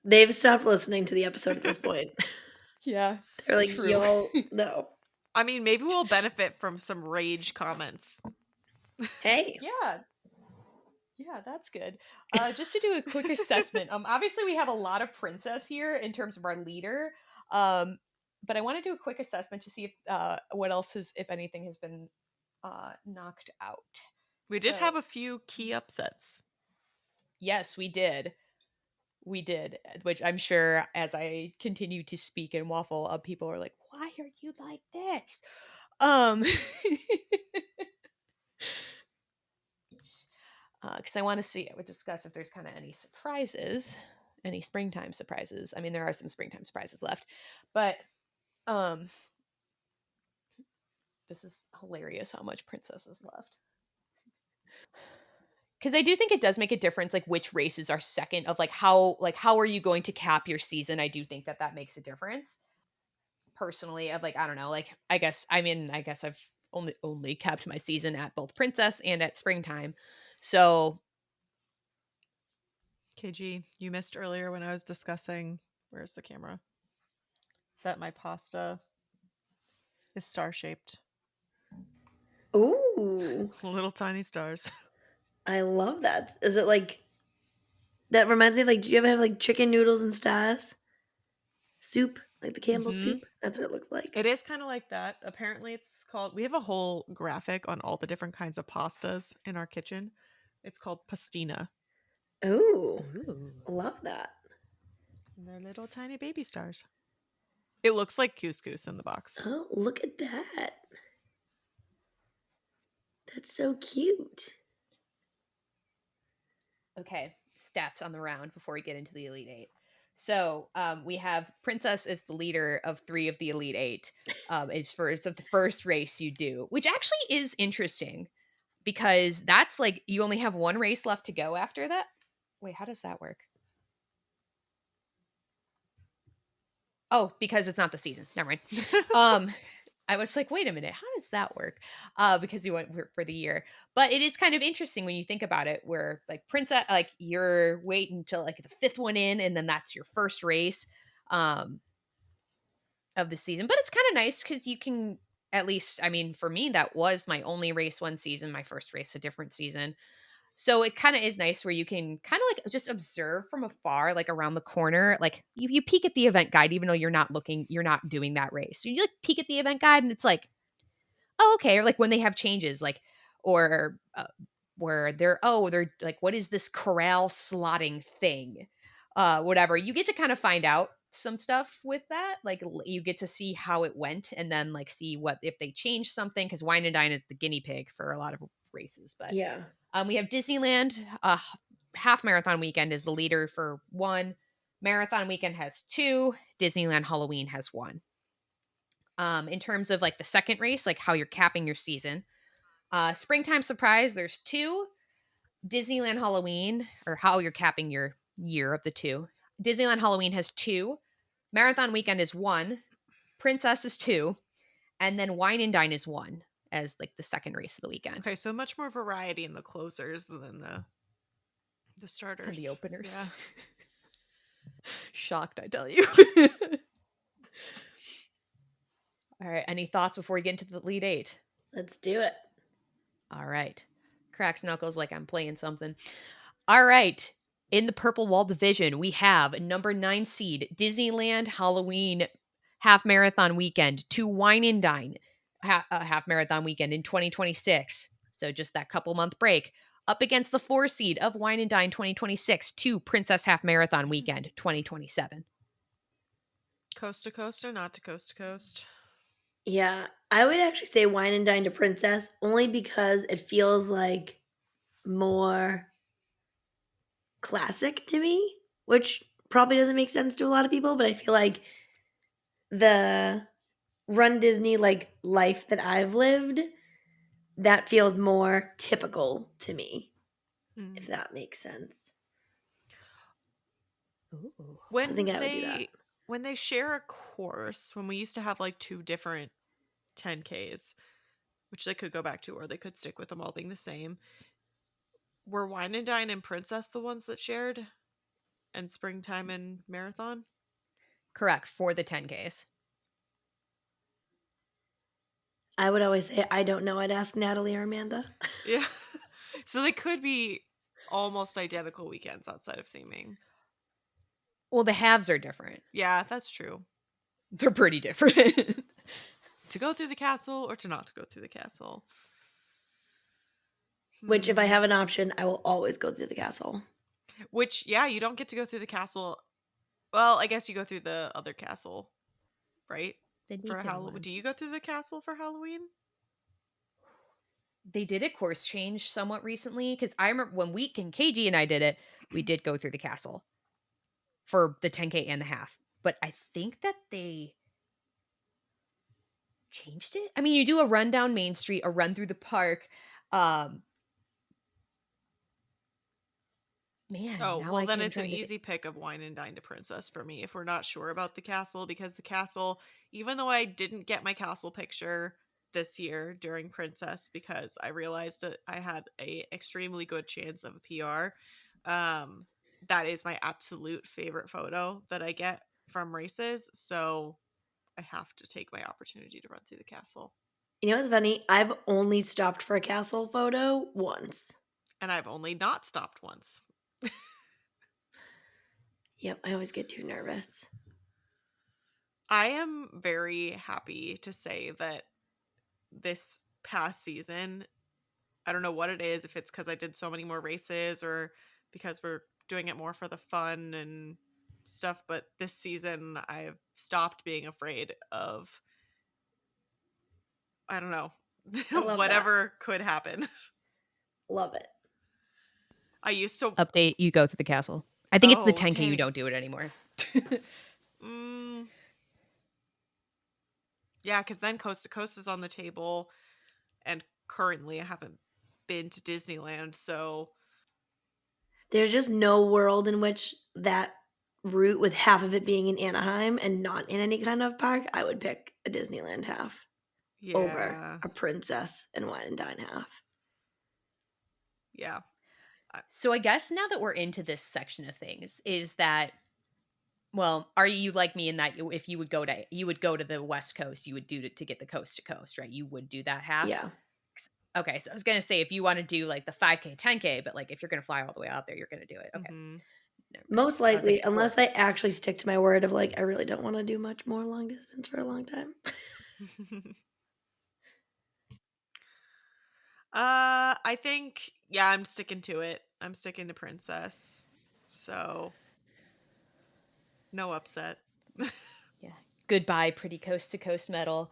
They've stopped listening to the episode at this point. Yeah, They're like, true. y'all, no. I mean, maybe we'll benefit from some rage comments. Hey. Yeah, that's good. Just to do a quick assessment. Obviously we have a lot of princess here in terms of our leader. But I want to do a quick assessment to see if what else if anything has been knocked out. We did have a few key upsets. Yes, we did. We did, which I'm sure as I continue to speak and waffle, people are like, "Why are you like this?" Because I want to see, I would discuss if there's kind of any surprises, any springtime surprises. I mean, there are some springtime surprises left, but this is hilarious how much princess is left. Because I do think it does make a difference, like which races are second of how are you going to cap your season? I do think that makes a difference. Personally, of I don't know, I guess I've only capped my season at both princess and at springtime. So KG, you missed earlier when I was discussing, where's the camera? That my pasta is star-shaped. Ooh. Little tiny stars. I love that. Is it that reminds me of do you ever have chicken noodles and stars? Soup? Like the Campbell's soup? That's what it looks like. It is kind of like that. Apparently it's called, we have a whole graphic on all the different kinds of pastas in our kitchen. It's called pastina. Ooh. Love that. And they're little tiny baby stars. It looks like couscous in the box. Oh, look at that. That's so cute. Okay, stats on the round before we get into the Elite 8. So we have Princess as the leader of 3 of the Elite 8. It's the first race you do, which actually is interesting because that's you only have one race left to go after that. Wait, how does that work? Oh, because it's not the season. Never mind. Um, I was like, wait a minute, how does that work? Because we went for the year. But it is kind of interesting when you think about it, where like Princess, like you're waiting until like the fifth one in, and then that's your first race um of the season. But it's kind of nice because you can at least, I mean, for me, that was my only race one season, my first race a different season. So it kind of is nice where you can kind of like just observe from afar, like around the corner. Like you peek at the event guide, even though you're not looking, you're not doing that race. So you like peek at the event guide and it's like, oh, okay. Or like when they have changes, like, or where they're like, what is this corral slotting thing? Whatever. You get to kind of find out some stuff with that. Like you get to see how it went and then like see what if they change something because Wine and Dine is the guinea pig for a lot of races. But Yeah. we have Disneyland. Half marathon weekend is the leader for one. Marathon weekend has two. Disneyland Halloween has one. In terms of like the second race, like how you're capping your season, springtime surprise, there's two. Disneyland Halloween, or how you're capping your year of the two. Disneyland Halloween has two. Marathon weekend is one. Princess is two. And then Wine and Dine is one as like the second race of the weekend. Okay, so much more variety in the closers than the And the starters. openers. Yeah. Shocked, I tell you. All right. Any thoughts before we get into the lead eight? Let's do it. All right. Cracks knuckles like I'm playing something. All right. In the Purple Wall division, we have number 9 seed Disneyland Halloween half marathon weekend to Wine and Dine half marathon weekend in 2026. So just that couple month break. Up against the 4 seed of Wine and Dine 2026 to Princess Half Marathon weekend 2027. Coast to coast or not to coast to coast? Yeah, I would actually say Wine and Dine to Princess only because it feels like more classic to me, which probably doesn't make sense to a lot of people, but I feel like the Run Disney like life that I've lived, that feels more typical to me, if Mm. that makes sense. Ooh. So I think I would do that. When they share a course, when we used to have like two different 10Ks, which they could go back to or they could stick with them all being the same. Were Wine and Dine and Princess the ones that shared? And Springtime and Marathon? Correct, for the 10Ks. I would always say I don't know. I'd ask Natalie or Amanda. Yeah. So they could be almost identical weekends outside of theming. Well, the halves are different. Yeah, that's true. They're pretty different. To go through the castle or to not to go through the castle. Which, if I Hmm. have an option, I will always go through the castle. Which, yeah, you don't get to go through the castle. Well, I guess you go through the other castle, right? The For Deacon Halloween. one. Do you go through the castle for Halloween? They did a course change somewhat recently because I remember when KG and I did it, we did go through the castle for the 10K and the half. But I think that they changed it. I mean, you do a run down Main Street, a run through the park. Um, man, Oh, now well, then I'm it's an trying to think. easy pick of Wine and Dine to Princess for me if we're not sure about the castle, because the castle, even though I didn't get my castle picture this year during Princess because I realized that I had a extremely good chance of a PR, um, that is my absolute favorite photo that I get from races. So I have to take my opportunity to run through the castle. You know what's funny? I've only stopped for a castle photo once. And I've only not stopped once. Yep, I always get too nervous. I am very happy to say that this past season, I don't know what it is, if it's because I did so many more races or because we're doing it more for the fun and stuff, but this season I've stopped being afraid of, I don't know, I love that. whatever could happen. Love it. I used to. Update, you go through the castle. I think it's the Oh, 10K you dang. don't do it anymore. Mm, yeah, because then Coast to Coast is on the table, and currently I haven't been to Disneyland, so there's just no world in which that route with half of it being in Anaheim and not in any kind of park, I would pick a Disneyland half over Yeah. a Princess and Wine and Dine half. Yeah. So I guess now that we're into this section of things, is that, well, are you like me in that if you would go to the West Coast, you would do to get the coast to coast, right? You would do that half. Yeah. Okay, so I was gonna say if you want to do like the 5K, 10K, but like if you're gonna fly all the way out there, you're gonna do it. Okay, Mm-hmm. never mind. Most I was like, likely, sure. unless I actually stick to my word of like, I really don't want to do much more long distance for a long time. I think, yeah, I'm sticking to it. I'm sticking to Princess. So, no upset. Yeah. Goodbye, pretty coast to coast metal.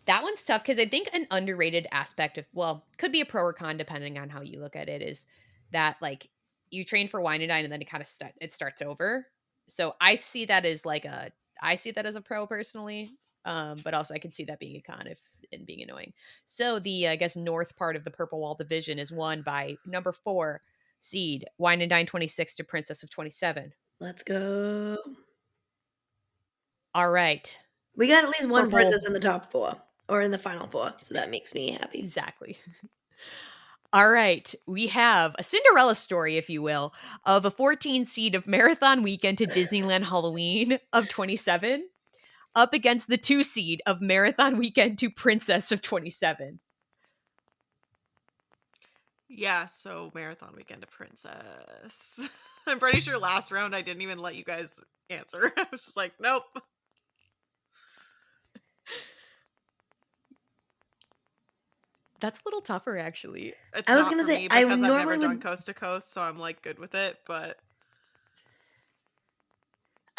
That one's tough because I think an underrated aspect of, well, could be a pro or con depending on how you look at it, is that like you train for wine and dine and then it kind of it starts over. So I see that as a pro personally. But also I could see that being a con if and being annoying. So the I guess north part of the Purple Wall division is won by number 4 seed Wine and Dine 26 to Princess of 27. Let's go. All right. We got at least one Purple. Princess in the top 4 or in the final 4, so that makes me happy. Exactly. All right. We have a Cinderella story, if you will, of a 14 seed of Marathon Weekend to Disneyland Halloween of 27 up against the 2 seed of Marathon Weekend to Princess of 27. Yeah, so Marathon Weekend to Princess. I'm pretty sure last round I didn't even let you guys answer. I was just like, nope. That's a little tougher, actually. It's I was not gonna for say, me I because I've never normally done would. coast to coast, so I'm like good with it, but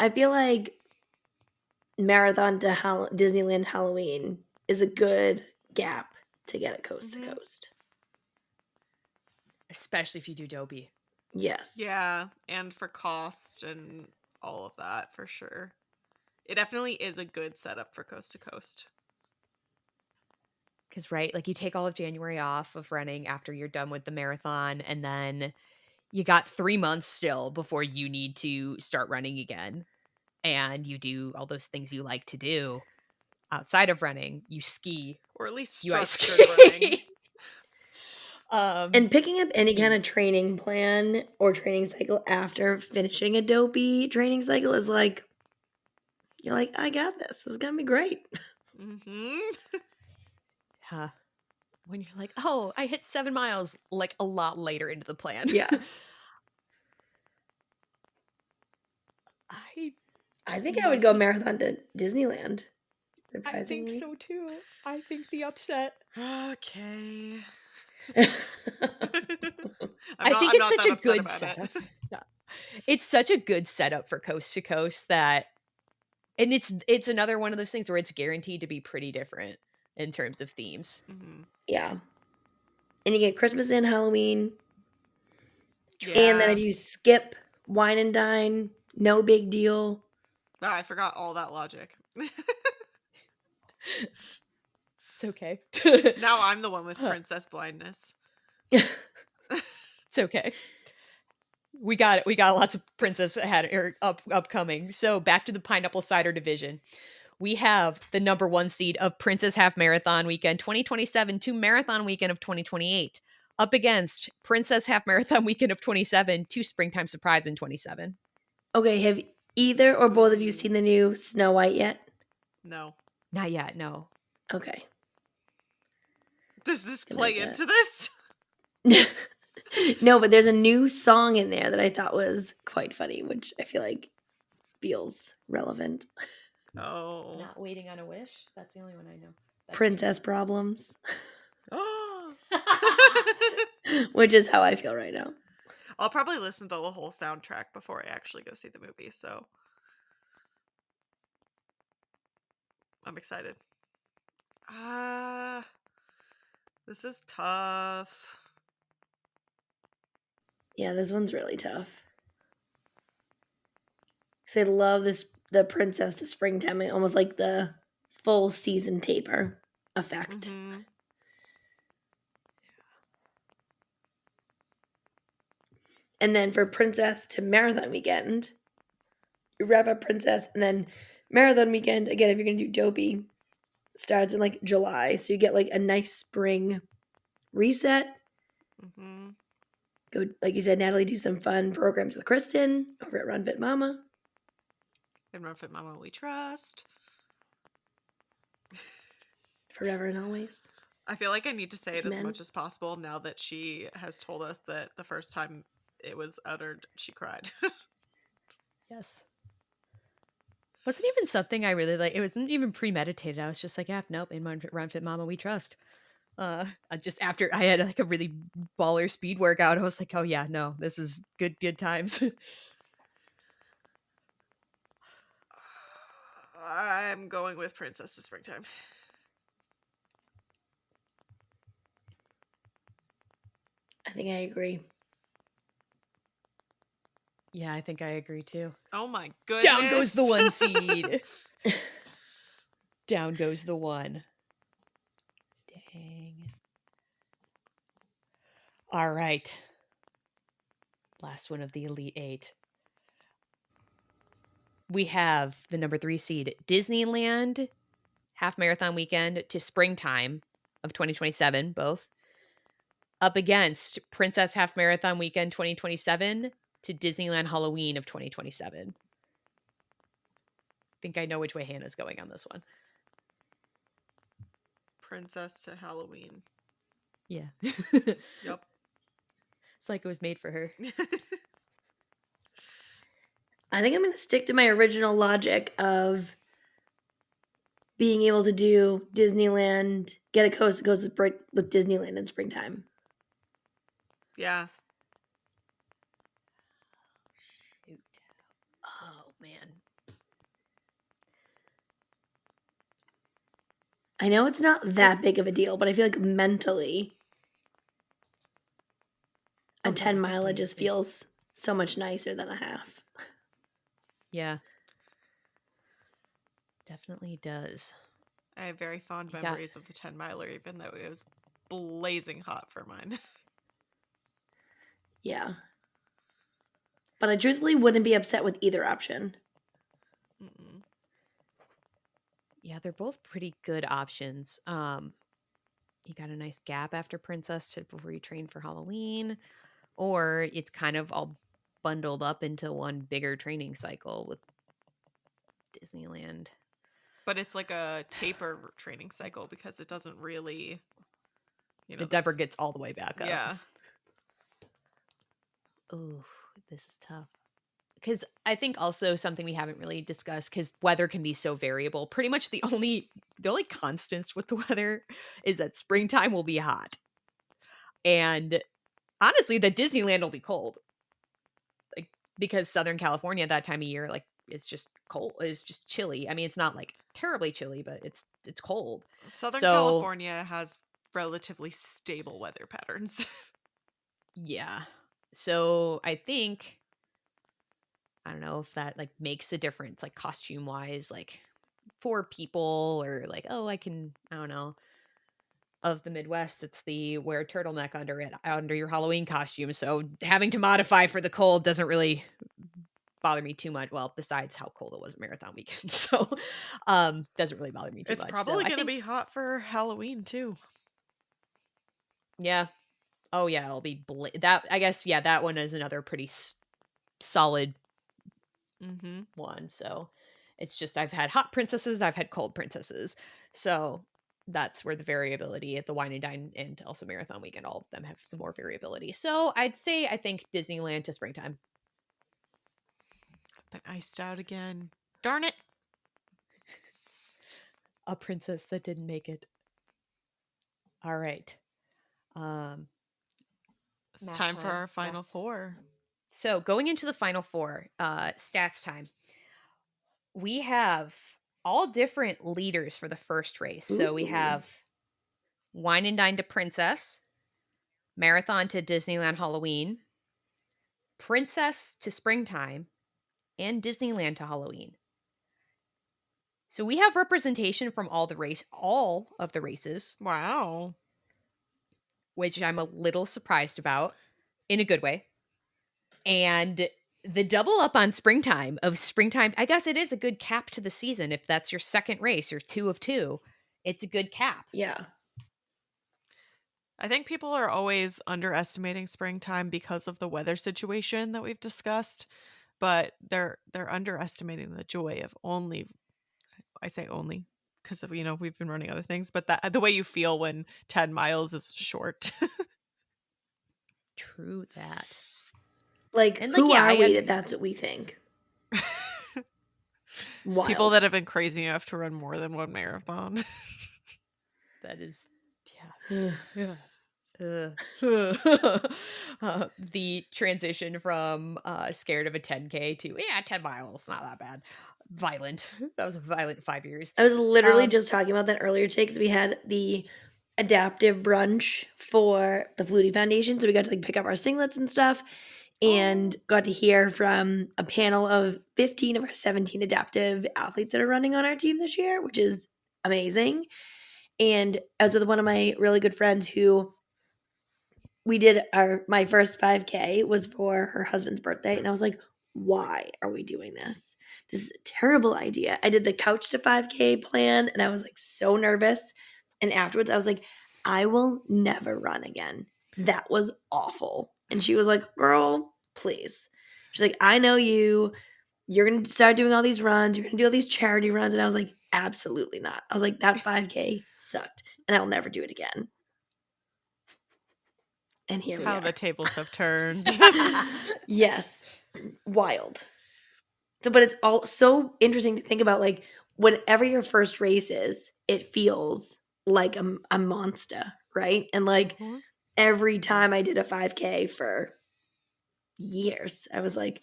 I feel like Marathon to Disneyland Halloween is a good gap to get it coast to Mhm. coast. Especially if you do Dobie. Yes. Yeah, and for cost and all of that for sure. It definitely is a good setup for coast to coast. Because, right, like you take all of January off of running after you're done with the marathon, and then you got 3 months still before you need to start running again. And you do all those things you like to do outside of running. You ski, Or at least you ice structured running. skate. um, And picking up any kind you of training plan or training cycle after finishing a dopey training cycle is like, you're like, I got this. This is gonna be great. Mm-hmm. huh, when you're like, oh, I hit 7 miles like a lot later into the plan. Yeah. I I think I would might go be. marathon to Disneyland, I think surprisingly. so too. I think the upset. Okay. I think I'm it's not such that a upset good about it. setup. Yeah. It's such a good setup for coast to coast that, and it's another one of those things where it's guaranteed to be pretty different in terms of themes. Mm-hmm. Yeah. And you get Christmas and Halloween. And then Yeah. if you skip wine and dine, no big deal. Ah, I forgot all that logic. It's okay. Now I'm the one with Huh, princess blindness. it's okay. We got it. We got lots of princess ahead or upcoming. So back to the pineapple cider division. We have the number 1 seed of Princess Half Marathon Weekend 2027 to Marathon Weekend of 2028 up against Princess Half Marathon Weekend of 27 to Springtime Surprise in 27. Okay, have either or both of you Ooh. seen the new Snow White yet? No. Not yet, no. Okay. Does this Gonna have play into this? No, but there's a new song in there that I thought was quite funny, which I feel like feels relevant. Oh. Not Waiting on a Wish. That's the only one I know. That's Princess Problems, Oh. which is how I feel right now. I'll probably listen to the whole soundtrack before I actually go see the movie, so I'm excited. This is tough. Yeah, this one's really tough. Because I love the Princess, the Springtime, and almost like the full season taper effect. Mm-hmm. And then for Princess to Marathon Weekend, you wrap up Princess, and then Marathon Weekend, again, if you're going to do Dopey, starts in like July. So you get like a nice spring reset. Mm-hmm. Go, like you said, Natalie, do some fun programs with Kristen over at Run Fit Mama. And Run Fit Mama We Trust. Forever and always. I feel like I need to say it as Amen. much as possible now that she has told us that the first time it was uttered, she cried. Yes. Wasn't even something I really like. It wasn't even premeditated. I was just like, yeah, nope, in Run Fit Mama we trust. Just after I had like a really baller speed workout, I was like, oh yeah, no, this is good times. I'm going with Princess to Springtime. I think I agree. Yeah, I think I agree too. Oh my goodness. Down goes the 1 seed. Down goes the 1. Dang. All right. Last one of the Elite 8. We have the number 3 seed, Disneyland Half Marathon Weekend to Springtime of 2027, both. Up against Princess Half Marathon Weekend 2027 to Disneyland Halloween of 2027. Think I know which way Hannah's going on this one. Princess to Halloween. Yeah. Yep. It's like it was made for her. I think I'm going to stick to my original logic of being able to do Disneyland, get a coast that goes with Disneyland in springtime. Yeah. Shoot. Oh, man. I know it's not that big of a deal, but I feel like mentally, a 10 miler just feels so much nicer than a half. Yeah. Definitely does. I have very fond memories of the 10 miler, even though it was blazing hot for mine. Yeah. But I truthfully wouldn't be upset with either option. Mm-mm. Yeah, they're both pretty good options. You got a nice gap after Princess before you train for Halloween, or it's kind of all bundled up into one bigger training cycle with Disneyland. But it's like a taper training cycle because it doesn't really, It never gets all the way back up. Yeah. Oh, this is tough. Because I think also something we haven't really discussed, because weather can be so variable. Pretty much the only constants with the weather is that springtime will be hot. And honestly, the Disneyland will be cold. Like, because Southern California that time of year, like, it's just cold. It's just chilly. I mean, it's not like terribly chilly, but it's cold. Southern California has relatively stable weather patterns. Yeah. So I think, I don't know if that like makes a difference, like costume wise, like for people, or like, oh, I don't know. Of the Midwest, it's the wear a turtleneck under your Halloween costume. So having to modify for the cold doesn't really bother me too much. Well, besides how cold it was at Marathon Weekend. So doesn't really bother me too much. It's probably so going to be hot for Halloween too. Yeah. Oh yeah, it'll be that. I guess yeah, that one is another pretty solid one. So it's just I've had hot princesses, I've had cold princesses. So that's where the variability at the Wine and Dine and also Marathon Weekend, all of them have some more variability. So I'd say I think Disneyland to springtime. But iced out again. Darn it. A princess that didn't make it. All right. It's time for our final four. So going into the final four, stats time. We have all different leaders for the first race. Ooh. So we have Wine and Dine to Princess, Marathon to Disneyland Halloween, Princess to Springtime, and Disneyland to Halloween. So we have representation from all of the races. Wow. Which I'm a little surprised about in a good way. And the double up on springtime, I guess it is a good cap to the season. If that's your second race or 2 of 2, it's a good cap. Yeah. I think people are always underestimating springtime because of the weather situation that we've discussed, but they're underestimating the joy of only, I say only because of, we've been running other things, but that the way you feel when 10 miles is short. True that. Like, And who yeah, are we that that's what we think? Wild. People that have been crazy enough to run more than one marathon. That is, yeah. The transition from scared of a 10K to 10 miles, not that bad. Violent. That was a violent 5 years. I was literally just talking about that earlier today because we had the adaptive brunch for the Flutie Foundation. So we got to pick up our singlets and stuff and got to hear from a panel of 15 of our 17 adaptive athletes that are running on our team this year, which is amazing. And I was with one of my really good friends who we did my first 5K was for her husband's birthday. And I was like, why are we doing this? This is a terrible idea. I did the couch to 5K plan and I was so nervous. And afterwards I was like, I will never run again. That was awful. And she was like, girl, please. She's like, I know you. You're going to start doing all these runs. You're going to do all these charity runs. And I was like, absolutely not. I was like, that 5K sucked and I'll never do it again. And here we are. How the tables have turned. Yes. Wild. So, but it's all so interesting to think about, whenever your first race is, it feels like a monster, right? And every time I did a 5K for years, I was like,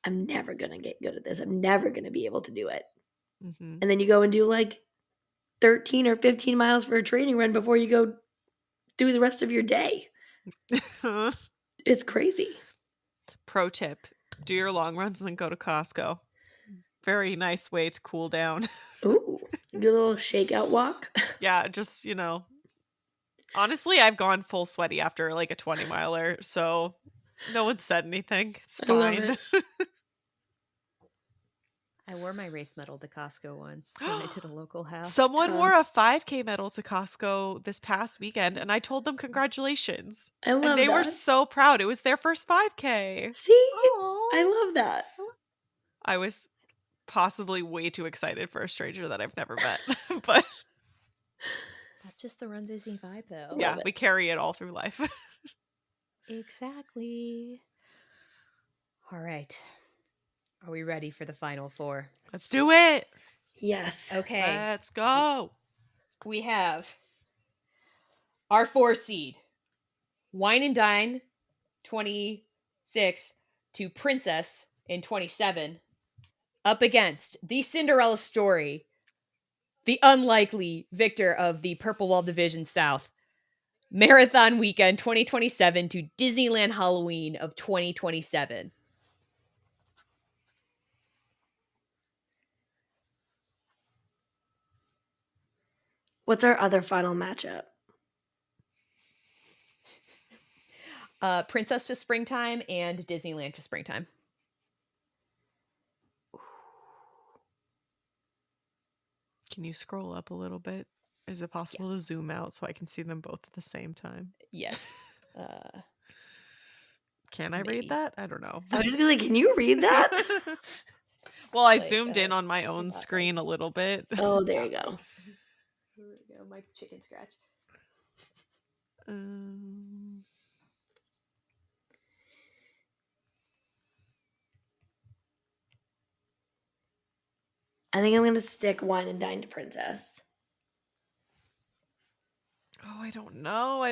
I'm never going to get good at this. I'm never going to be able to do it. Mm-hmm. And then you go and do 13 or 15 miles for a training run before you go do the rest of your day. It's crazy. Pro tip, do your long runs and then go to Costco. Very nice way to cool down. Ooh, a little shakeout walk. Yeah, just, honestly, I've gone full sweaty after a 20 miler, so no one said anything. It's fine. I wore my race medal to Costco once when I did a local half. Someone wore a 5K medal to Costco this past weekend, and I told them congratulations. I love and they that. were so proud. It was their first 5K. See? Aww. I love that. I was possibly way too excited for a stranger that I've never met, but that's just the RunDisney vibe, though. Yeah, we carry it all through life. Exactly. All right. Are we ready for the final 4? Let's do it. Yes. Okay. Let's go. We have our 4 seed, Wine and Dine, 26, to Princess in 27, up against the Cinderella Story, the unlikely victor of the Purple Wall Division South, Marathon Weekend 2027 to Disneyland Halloween of 2027. What's our other final matchup? Princess to Springtime and Disneyland to Springtime. Can you scroll up a little bit? Is it possible to zoom out so I can see them both at the same time? Yes. Can I read that? I don't know. I was just can you read that? Well, I zoomed in on my own screen a little bit. Oh, there you go. Here we go, my chicken scratch. I think I'm going to stick Wine and Dine to Princess. Oh, I don't know.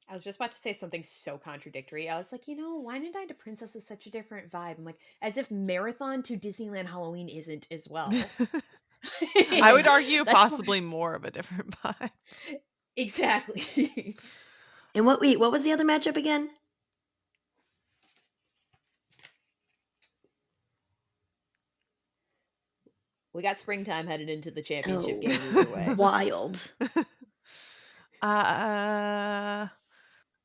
I was just about to say something so contradictory. I was like, Wine and Dine to Princess is such a different vibe. I'm like, as if Marathon to Disneyland Halloween isn't as well. I would argue possibly more of a different vibe. Exactly. And what was the other matchup again? We got springtime headed into the championship Oh, game either way. wild. uh,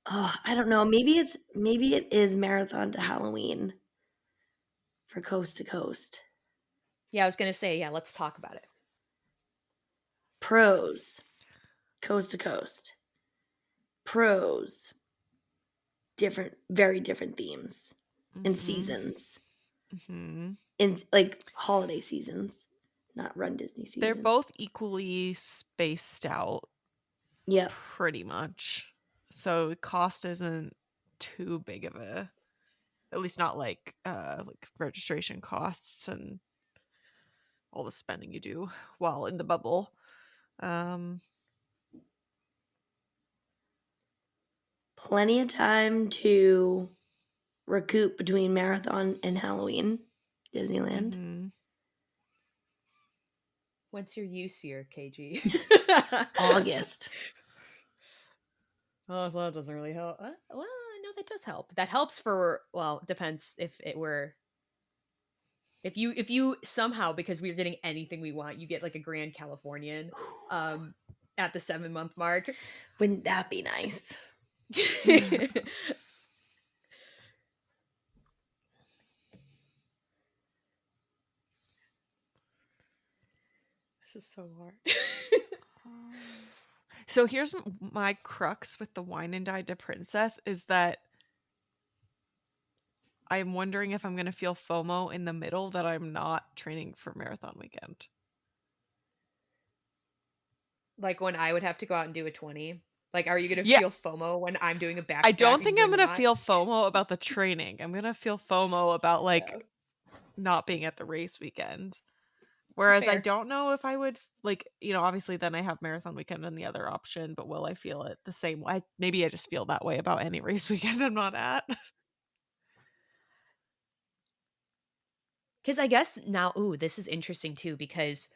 Oh, I don't know. Maybe it is marathon to Halloween for coast to coast. Yeah, I was gonna say, yeah, let's talk about it. Pros, coast to coast. Pros, different, very different themes and mhm, seasons. mhm. In like holiday seasons, not Run Disney They're seasons. both equally spaced out, Yep. pretty much. So cost isn't too big of a, at least not like registration costs and all the spending you do while in the bubble. Um, Plenty of time to recoup between marathon and Halloween, Disneyland. mhm. What's your use here, KG? August. Oh, so that doesn't really help. Well, no, that does help. That helps for, well, depends if it were, if you somehow, because we're getting anything we want, you get like a Grand Californian um at the 7 month mark. Wouldn't that be nice? This is so hard. So here's my crux with the Wine and Dine to Princess is that I'm wondering if I'm going to feel FOMO in the middle that I'm not training for marathon weekend. Like when I would have to go out and do a 20. Like, are you gonna Yeah, feel FOMO when I'm doing a back I to back don't and think I'm you're going to not? feel FOMO about the training. I'm going to feel FOMO about like Yeah, not being at the race weekend. Whereas I fair. don't know if I would like, obviously then I have marathon weekend and the other option, but will I feel it the same way? Maybe I just feel that way about any race weekend I'm not at. Because I guess now, ooh, this is interesting too, because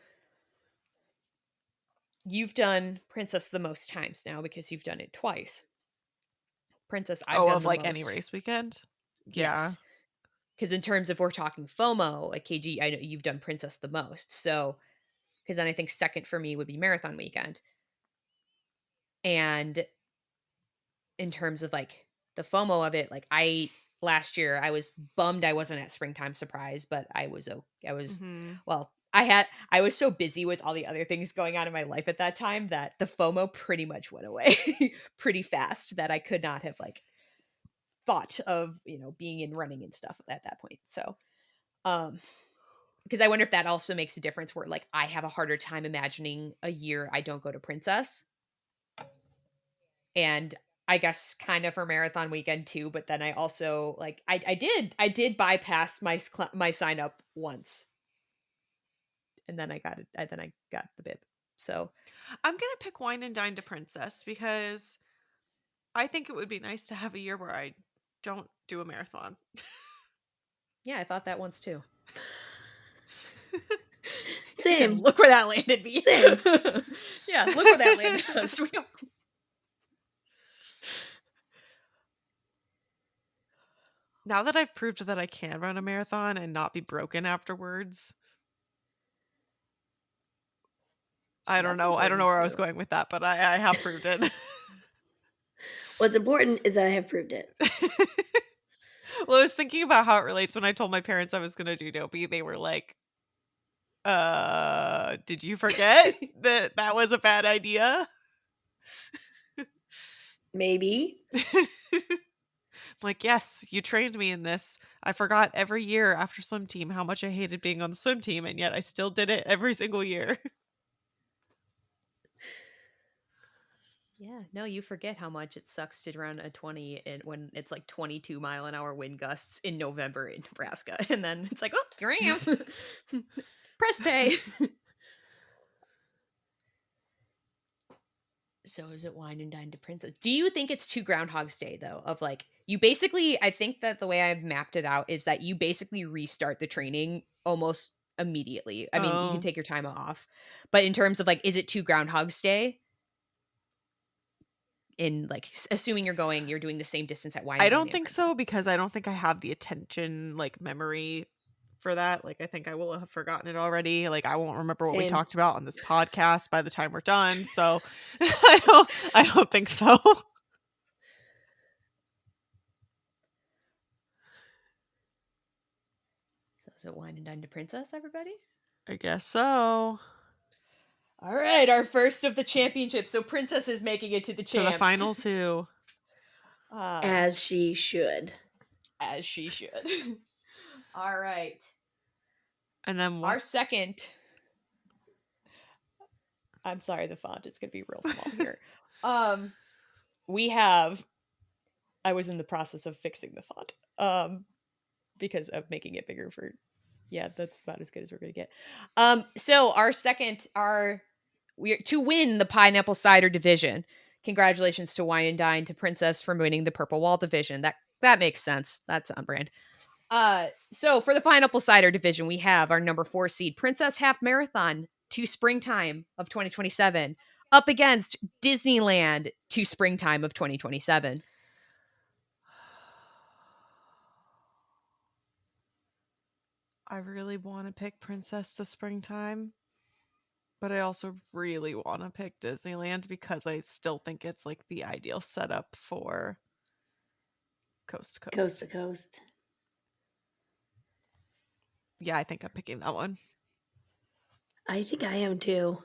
you've done Princess the most times now because you've done it twice. Princess, I've Oh, done of the like any most. race weekend? Yeah. Yes. Because in terms of we're talking FOMO, like KG, I know you've done Princess the most. So, because then I think second for me would be Marathon Weekend. And in terms of like the FOMO of it, like last year I was bummed I wasn't at Springtime Surprise, but I was Mhm. well, I was so busy with all the other things going on in my life at that time that the FOMO pretty much went away pretty fast, that I could not have like thought of, being in running and stuff at that point. So, um because I wonder if that also makes a difference where like I have a harder time imagining a year I don't go to Princess. And I guess kind of for marathon weekend too, but then I also like I did bypass my sign up once, and then I got the bib. So, I'm gonna pick Wine and Dine to Princess because I think it would be nice to have a year where I don't do a marathon. yeah, I thought that once too. And Same. look where that landed me. Same. Yeah, look where that landed us. Now that I've proved that I can run a marathon and not be broken afterwards, I don't That's know. I don't know important where I was too. going with that, but I have proved it. What's important is that I have proved it. Well, I was thinking about how it relates when I told my parents I was gonna do Dopey. They were like, did you forget that that was a bad idea?" Maybe. Like, "Yes, you trained me in this. I forgot every year after swim team how much I hated being on the swim team, and yet I still did it every single year." Yeah, no, you forget how much it sucks to run a 20 and when it's like 22-mile-an-hour wind gusts in November in Nebraska. And then it's like, oh, here I am. Press pay. So is it Wine and Dine to Princess? Do you think it's too Groundhog's Day though? Of like you basically, I think that the way I've mapped it out is that you basically restart the training almost immediately. I mean, you can Oh. take your time off, but in terms of like, is it too Groundhog's Day? In like assuming you're doing the same distance at Wine I and Dine don't and think Princess. so because I don't think I have the attention, like, memory for that. Like, I think I will have forgotten it already. Like, I won't remember what we Same. talked about on this podcast by the time we're done. So I don't think so. So wine and dine to princess, everybody? I guess so. All right, our first of the championship. So princess is making it to the To the champs. final two. As she should. As she should. All right. And then Our second. I'm sorry, the font is going to be real small here. We have. I was in the process of fixing the font. Because of making it bigger for. Yeah, that's about as good as we're going to get. So our second, we're to win the pineapple cider division. Congratulations to Wine and Dine to Princess for winning the purple wall division. That makes sense. That's on brand. So for the pineapple cider division, we have our number 4 seed Princess Half Marathon to springtime of 2027 up against Disneyland to springtime of 2027. I really want to pick Princess to Springtime, but I also really want to pick Disneyland because I still think it's like the ideal setup for Coast to Coast. Coast to coast. Yeah, I think I'm picking that one. I think I am too.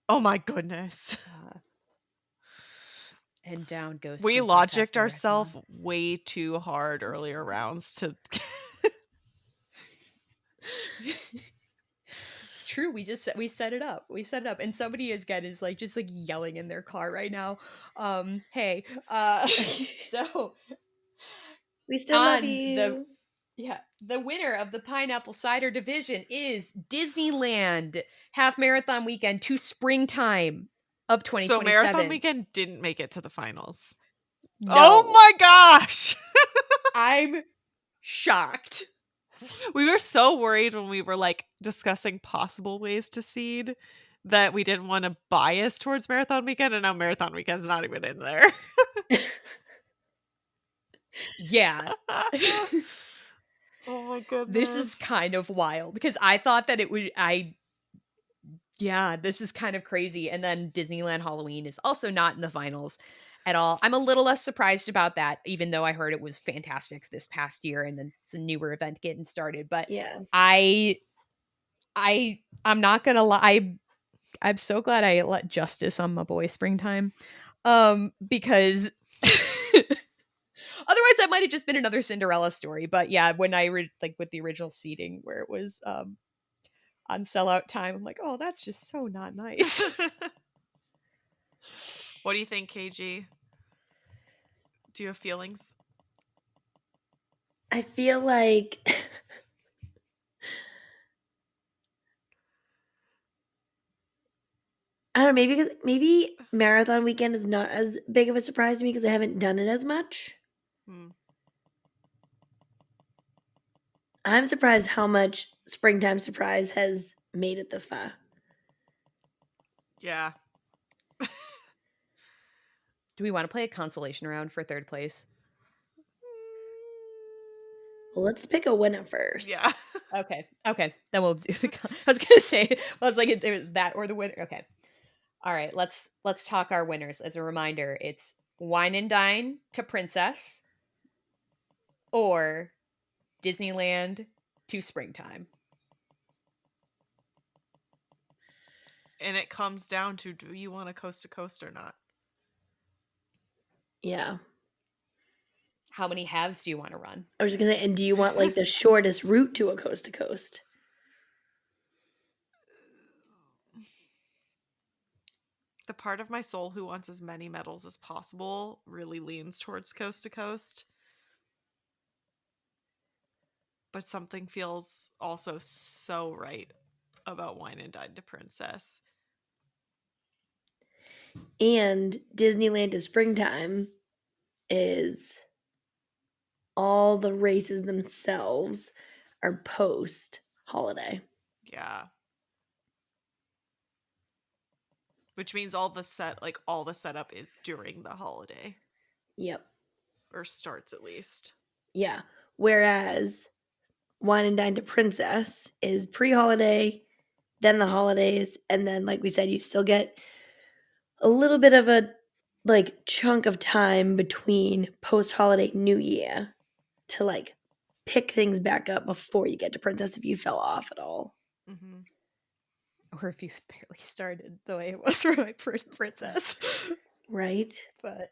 Oh my goodness. And down goes We Princess Half logicked ourselves Marathon. way too hard earlier rounds to True, we set it up. We set it up, and somebody is like just like yelling in their car right now. Hey, so We still love on you. the winner of the pineapple cider division is Disneyland half marathon weekend to springtime of So 2027. Marathon Weekend didn't make it to the finals. No. Oh my gosh. I'm shocked. We were so worried when we were like discussing possible ways to seed that we didn't want to bias towards Marathon Weekend, and now Marathon Weekend's not even in there. Yeah. Oh my goodness. This is kind of wild because I thought that it would this is kind of crazy. And then Disneyland Halloween is also not in the finals at all. I'm a little less surprised about that, even though I heard it was fantastic this past year and then it's a newer event getting started. But Yeah. I'm not gonna lie. I'm so glad I let justice on my boy Springtime. Because otherwise I might have just been another Cinderella story. But yeah, when I like with the original seating where it was on sellout time, I'm like, oh, that's just so not nice. What do you think, KG? Do you have feelings? I feel like I don't know, maybe Marathon Weekend is not as big of a surprise to me because I haven't done it as much. I'm surprised how much Springtime Surprise has made it this far. Yeah. Do we want to play a consolation round for third place? Well, let's pick a winner first. Yeah. Okay. Then we'll do the. I was gonna say, I was like, there was that or the winner. Okay. All right. Let's talk our winners. As a reminder, it's Wine and Dine to Princess, or Disneyland to Springtime. And it comes down to, do you want a coast to coast or not? Yeah. How many halves do you want to run? I was just gonna say, and do you want like the shortest route to a coast to coast? The part of my soul who wants as many medals as possible really leans towards coast to coast. But something feels also so right about Wine and Dine to Princess. And Disneyland to Springtime is all the races themselves are post holiday. Yeah. Which means all the setup is during the holiday. Yep. Or starts at least. Yeah. Whereas Wine and Dine to Princess is pre-holiday, then the holidays, and then like we said, you still get a little bit of a like chunk of time between post-holiday New Year to like pick things back up before you get to Princess if you fell off at all. Mm-hmm. Or if you barely started the way it was for my first princess. Right? But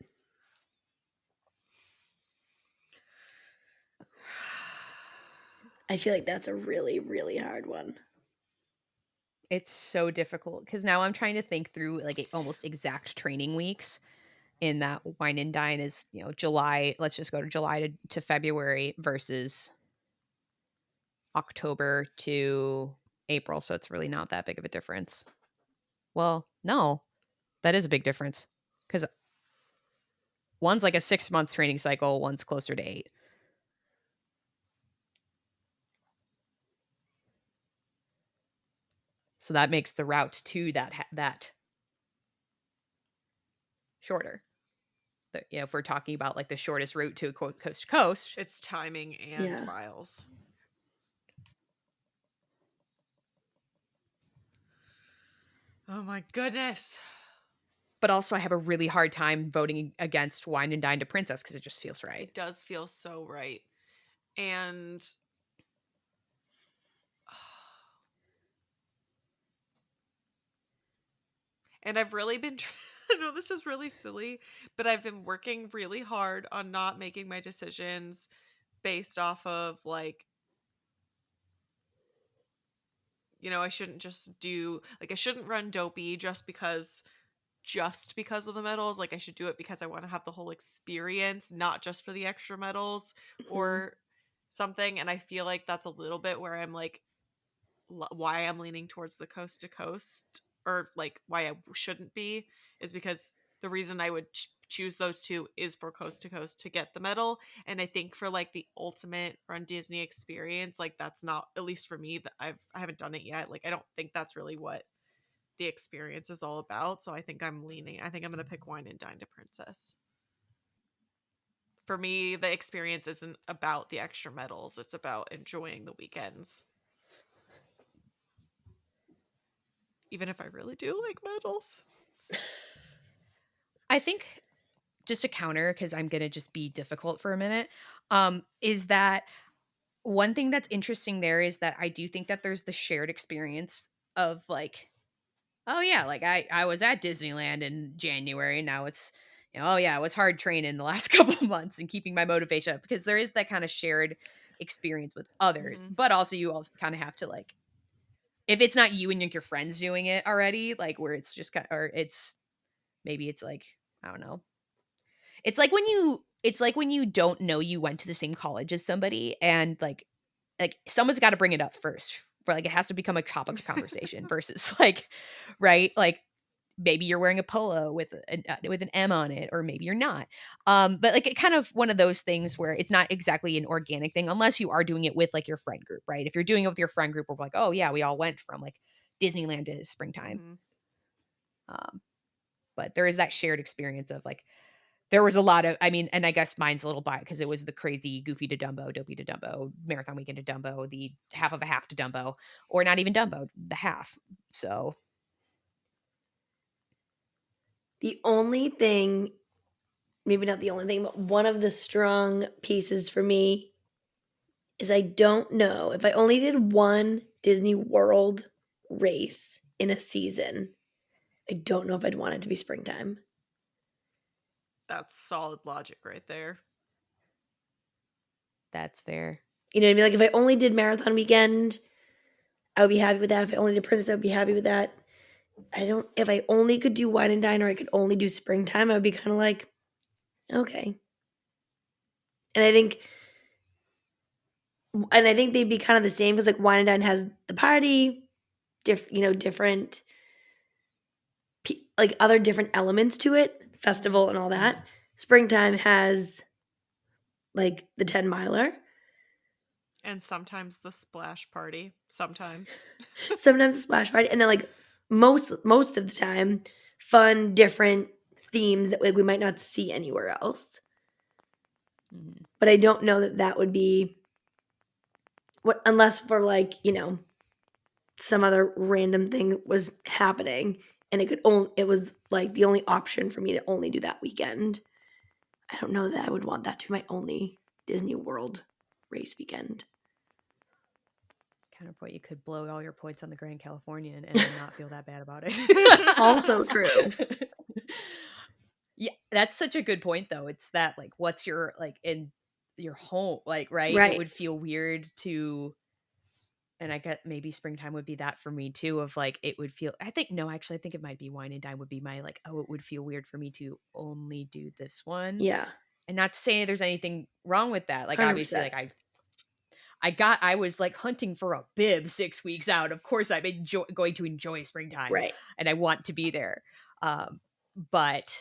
I feel like that's a really, really hard one. it's so difficult because now I'm trying to think through like almost exact training weeks in that wine and dine is, July. Let's just go to July to February versus October to April. So it's really not that big of a difference. Well, no, that is a big difference because one's like a 6-month training cycle, one's closer to 8. So that makes the route to that shorter. If we're talking about like the shortest route to quote coast to coast, It's timing and Yeah. miles. Oh my goodness. but also I have a really hard time voting against Wine and Dine to Princess because it just feels right. It does feel so right. And I've really been I know this is really silly, but I've been working really hard on not making my decisions based off of like, I shouldn't just do like I shouldn't run dopey just because of the medals. Like I should do it because I want to have the whole experience, not just for the extra medals Mhm. or something. And I feel like that's a little bit where I'm like why I'm leaning towards the coast to coast, or like why I shouldn't be, is because the reason I would choose those two is for coast to coast to get the medal. And I think for like the ultimate Run Disney experience, like that's not, at least for me, that I haven't done it yet. Like I don't think that's really what the experience is all about. So I think I'm going to pick Wine and Dine to Princess. For me, the experience isn't about the extra medals. It's about enjoying the weekends. Even if I really do like medals. I think just a counter, because I'm going to just be difficult for a minute, is that one thing that's interesting there is that I do think that there's the shared experience of like, oh yeah, like I was at Disneyland in January. Now it's, oh yeah, it was hard training the last couple of months and keeping my motivation up, because there is that kind of shared experience with others. Mm-hmm. But also you also kind of have to like, if it's not you and like your friends doing it already, like where it's just kind of, or it's maybe it's like, I don't know. It's like when you don't know you went to the same college as somebody, and like someone's got to bring it up first. For like it has to become a topic of conversation versus like, right? Like maybe you're wearing a polo with an M on it, or maybe you're not. But like it kind of one of those things where it's not exactly an organic thing unless you are doing it with like your friend group, right? If you're doing it with your friend group, we're like, oh yeah, we all went from like Disneyland to springtime. Mm-hmm. Um, but there is that shared experience of like, there was a lot of, I mean, and I guess mine's a little biased because it was the crazy Goofy to Dumbo, Dopey to Dumbo, Marathon Weekend to Dumbo, the half of a half to Dumbo, or not even Dumbo, the half. So The only thing, maybe not the only thing, but one of the strong pieces for me is I don't know if I only did one Disney World race in a season, I don't know if I'd want it to be springtime. That's solid logic right there. that's fair. You know what I mean? Like if I only did Marathon Weekend, I would be happy with that. If I only did Princess, I would be happy with that. If I only could do Wine and Dine or I could only do springtime, I would be kind of like, okay. And I think they'd be kind of the same because like Wine and Dine has the party, different, like other different elements to it, festival and all that. Springtime has like the 10 miler. And sometimes the splash party. Sometimes. Sometimes a splash party, and then like most of the time, fun, different themes that like, we might not see anywhere else. Mhm. But I don't know that would be unless for like, some other random thing was happening and it was like the only option for me to only do that weekend. I don't know that I would want that to be my only Disney World race weekend. Counterpoint, you could blow all your points on the Grand Californian and then not feel that bad about it. Also true. Yeah, that's such a good point though. It's that like what's your like in your home, like, right? It Right. would feel weird to, and I get maybe springtime would be that for me too, of like it would feel, I think no, actually I think it might be wine and dine would be my like, oh, it would feel weird for me to only do this one. Yeah. And not to say there's anything wrong with that. Like obviously 100%. like I was like hunting for a bib 6 weeks out. Of course I'm going to enjoy springtime Right. and I want to be there. But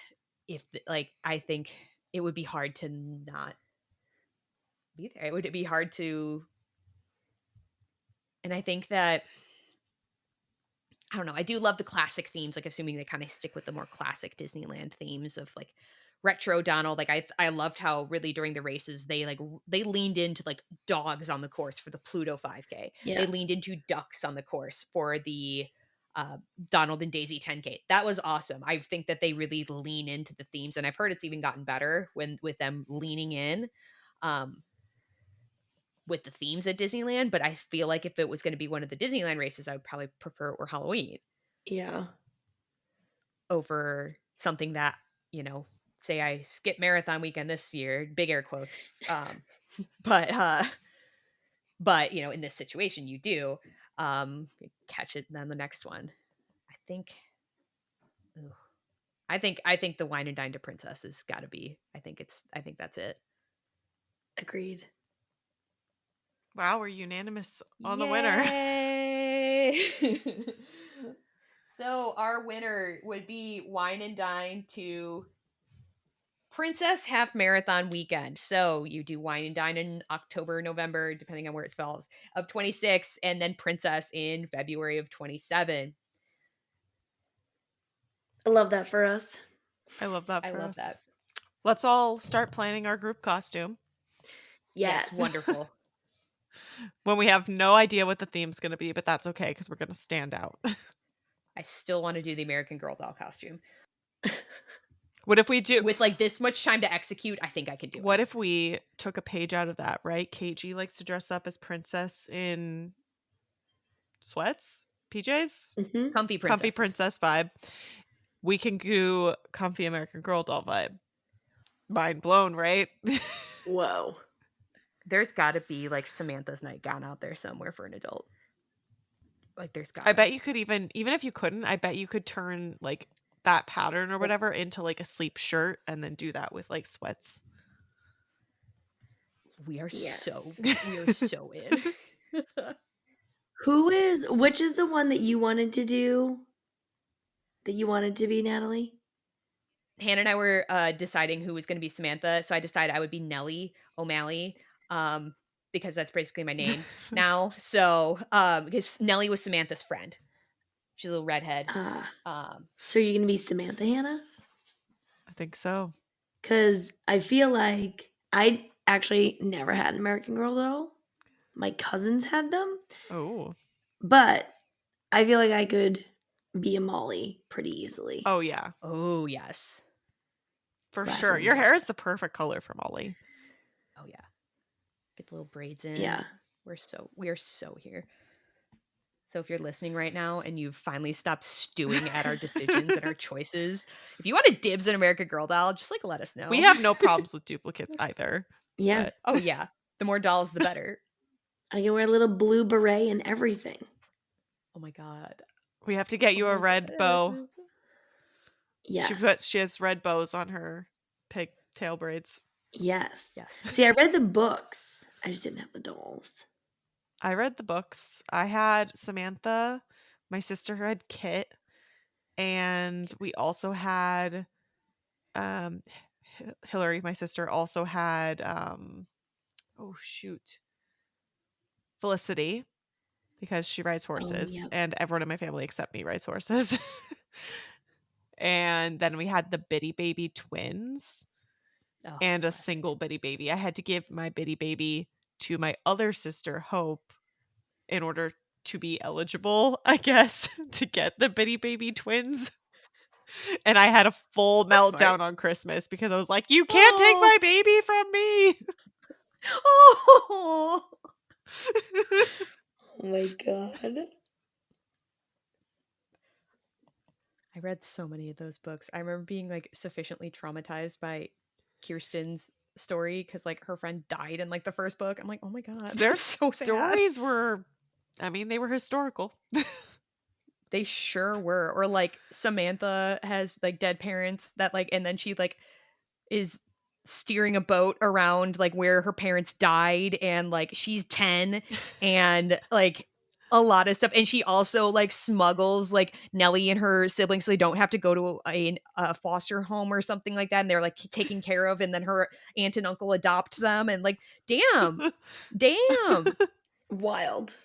like I think it would be hard to not be there. It would be hard to, and I think that I don't know. I do love the classic themes, like assuming they kind of stick with the more classic Disneyland themes of like retro Donald. Like I loved how really during the races they leaned into like dogs on the course for the Pluto 5K. Yeah. They leaned into ducks on the course for the Donald and Daisy 10K. That was awesome. I think that they really lean into the themes, and I've heard it's even gotten better with them leaning in. With the themes at Disneyland, but I feel like if it was going to be one of the Disneyland races, I would probably prefer it were Halloween Yeah. over something that, say I skip marathon weekend this year, big air quotes. But in this situation you do catch it and then the next one. I think ooh, I think the Wine and Dine to Princess has got to be. I think that's it. Agreed. Wow, we're unanimous on the winner. Yay! So our winner would be Wine and Dine to Princess Half Marathon Weekend. So you do Wine and Dine in October, November, depending on where it falls, of 26, and then Princess in February of 27. I love that for us. I love that I for love us. that. Let's all start planning our group costume Yes, Yes. wonderful. when we have no idea what the theme's going to be, but that's okay because we're going to stand out. I still want to do the American Girl doll costume. What if we do With like this much time to execute, I think I could do it. What if we took a page out of that, right? KG likes to dress up as princess in sweats, PJs, Mhm. Comfy comfy princesses. princess vibe. We can do comfy American Girl doll vibe. Mind blown, right? Whoa. There's got to be like Samantha's nightgown out there somewhere for an adult. Like there's got. I bet you could even if you couldn't, I bet you could turn like that pattern or whatever into like a sleep shirt and then do that with like sweats. We are Yes. so in. Which is the one that you wanted to do? That you wanted to be, Natalie? Hannah and I were deciding who was going to be Samantha, so I decided I would be Nellie O'Malley, because that's basically my name now. So, because Nellie was Samantha's friend, she's a little redhead. So you're gonna be Samantha, Hannah? I think so. Because I feel like I actually never had an American Girl doll. My cousins had them. Oh. But I feel like I could be a Molly pretty easily. Oh yeah. Oh yes, for Glasses sure. and Your all hair is that. the perfect color for Molly. oh yeah. Get the little braids in. Yeah. We are so here. So if you're listening right now and you've finally stopped stewing at our decisions and our choices, if you want a dibs in American Girl doll, just like let us know. We have no problems with duplicates either. Yeah. But Oh yeah, the more dolls, the better. I can wear a little blue beret and everything. Oh my god. we have to get you Oh a my red God, bow. Yes. She has red bows on her pigtail braids. Yes. Yes. See, I read the books. I just didn't have the dolls. I read the books. I had Samantha. My sister had Kit. And we also had Hillary, my sister, also had Felicity, because she rides horses yep. and everyone in my family except me rides horses. And then we had the Bitty Baby twins Oh, and a classic. single Bitty Baby. I had to give my Bitty Baby to my other sister, Hope, in order to be eligible, I guess, to get the Bitty Baby twins. And I had a full That's smart. meltdown on Christmas because I was like, "You can't take Oh. my baby from me." Oh. Oh my god. I read so many of those books. I remember being like sufficiently traumatized by Kirsten's story because like her friend died in like the first book. I'm like, oh my god, Their that's so sad. stories were, I mean, they were historical. They sure were. Or like Samantha has like dead parents that like, and then she like is steering a boat around like where her parents died, and like she's 10, and like a lot of stuff. And she also like smuggles like Nellie and her siblings so they don't have to go to a foster home or something like that, and they're like taken care of, and then her aunt and uncle adopt them, and like damn. Wild.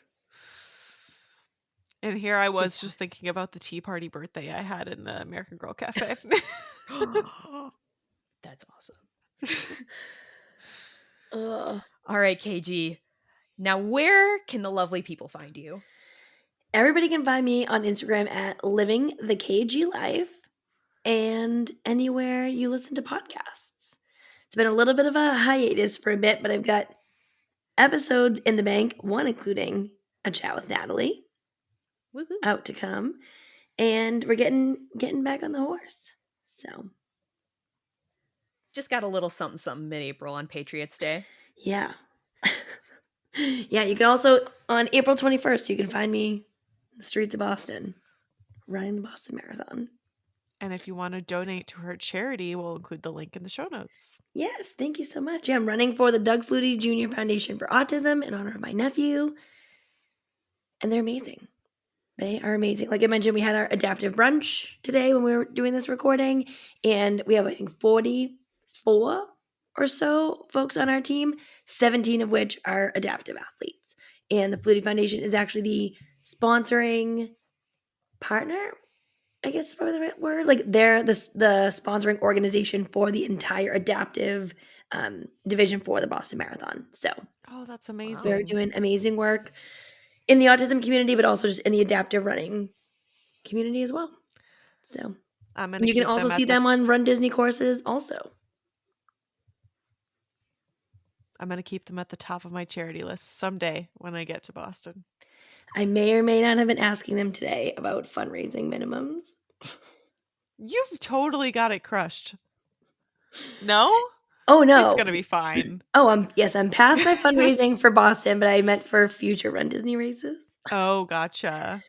And here I was Good just thinking about the tea party birthday I had in the American Girl Cafe. That's awesome. Ugh. All right, KG. Now, where can the lovely people find you? Everybody can find me on Instagram at Living the KG Life and anywhere you listen to podcasts. It's been a little bit of a hiatus for a bit, but I've got episodes in the bank, one including a chat with Natalie Woohoo. out to come, and we're getting back on the horse. So Just got a little something something mid-April on Patriots Day. yeah. Yeah, you can also on April 21st, you can find me in the streets of Boston running the Boston Marathon. And if you want to donate to her charity, we'll include the link in the show notes. Yes, thank you so much. Yeah, I'm running for the Doug Flutie Jr. Foundation for Autism in honor of my nephew. And they're amazing. They are amazing. Like I mentioned, we had our adaptive brunch today when we were doing this recording, and we have, I think, 44 or so folks on our team, 17 of which are adaptive athletes. And the Flutie Foundation is actually the sponsoring partner, I guess is probably the right word. Like they're the sponsoring organization for the entire adaptive division for the Boston Marathon. So Oh, that's they're amazing. doing amazing work in the autism community, but also just in the adaptive running community as well. So I'm gonna and you can keep also them see at the them on Run Disney courses also. I'm gonna keep them at the top of my charity list someday when I get to Boston. I may or may not have been asking them today about fundraising minimums. You've totally got it crushed. No? Oh no. It's gonna be fine. Oh, I'm past my fundraising for Boston, but I meant for future Run Disney races. Oh, gotcha.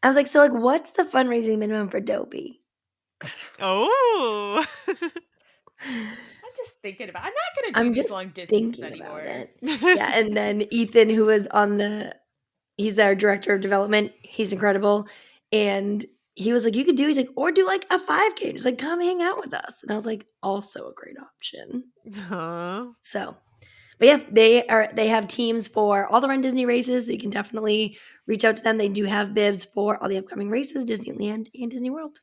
I was like, so like what's the fundraising minimum for Dopey? Oh. I'm just thinking about. I'm not gonna do I'm these just long distances thinking anymore. about it. Yeah, and then Ethan, who was he's our director of development. He's incredible. And he was like, you could do, he's like, or do like a 5K. Just like, come hang out with us. And I was like, also a great option. So, but yeah, they have teams for all the Run Disney races. So you can definitely reach out to them. They do have bibs for all the upcoming races, Disneyland and Disney World.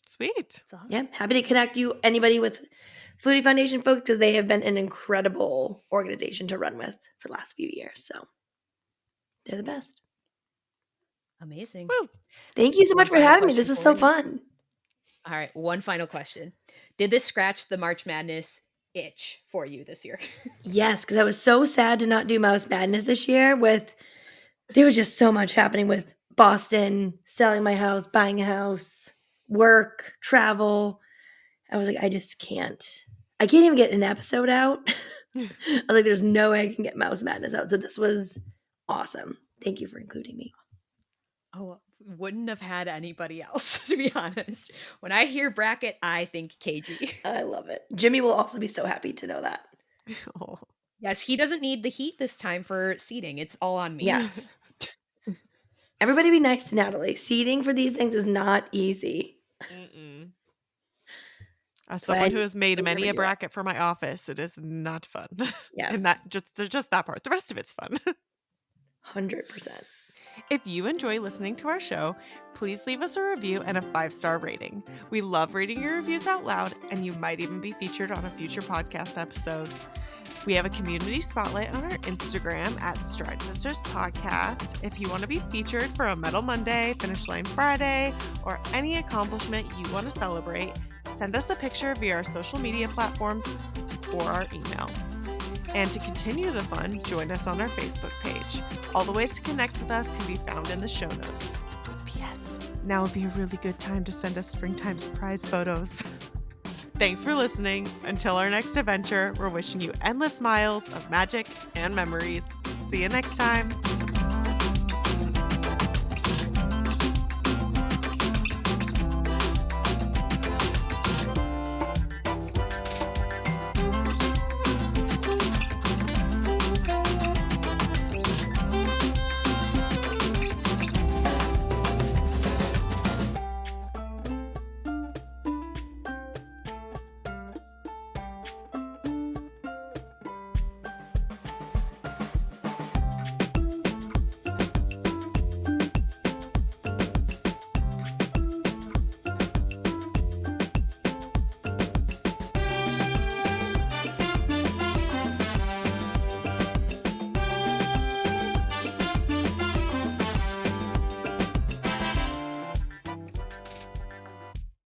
Sweet. That's awesome. Yeah, happy to connect anybody with Flutie Foundation folks, because they have been an incredible organization to run with for the last few years. So they're the best. Amazing. Woo. Thank you so One much for final having me. This question was for so you. fun. All right, one final question. Did this scratch the March Madness itch for you this year? Yes, because I was so sad to not do Mouse Madness this year. There was just so much happening with Boston, selling my house, buying a house, work, travel. I was like, I just can't. I can't even get an episode out. I was like, there's no way I can get Mouse Madness out. So this was awesome. Thank you for including me. Oh, wouldn't have had anybody else, to be honest. When I hear bracket, I think KG. I love it. Jimmy will also be so happy to know that. Oh. Yes, he doesn't need the heat this time for seating. It's all on me. Yes. Everybody be nice to Natalie. Seating for these things is not easy. Mm-mm. As So someone who has made would many never a do it. bracket for my office, it is not fun. Yes. And there's just that part. The rest of it's fun. 100%. If you enjoy listening to our show, please leave us a review and a 5-star rating. We love reading your reviews out loud, and you might even be featured on a future podcast episode. We have a community spotlight on our Instagram at Stride Sisters Podcast. If you want to be featured for a Medal Monday, Finish Line Friday, or any accomplishment you want to celebrate, send us a picture via our social media platforms or our email. And to continue the fun, join us on our Facebook page. All the ways to connect with us can be found in the show notes. P.S. Now would be a really good time to send us springtime surprise photos. Thanks for listening. Until our next adventure, we're wishing you endless miles of magic and memories. See you next time.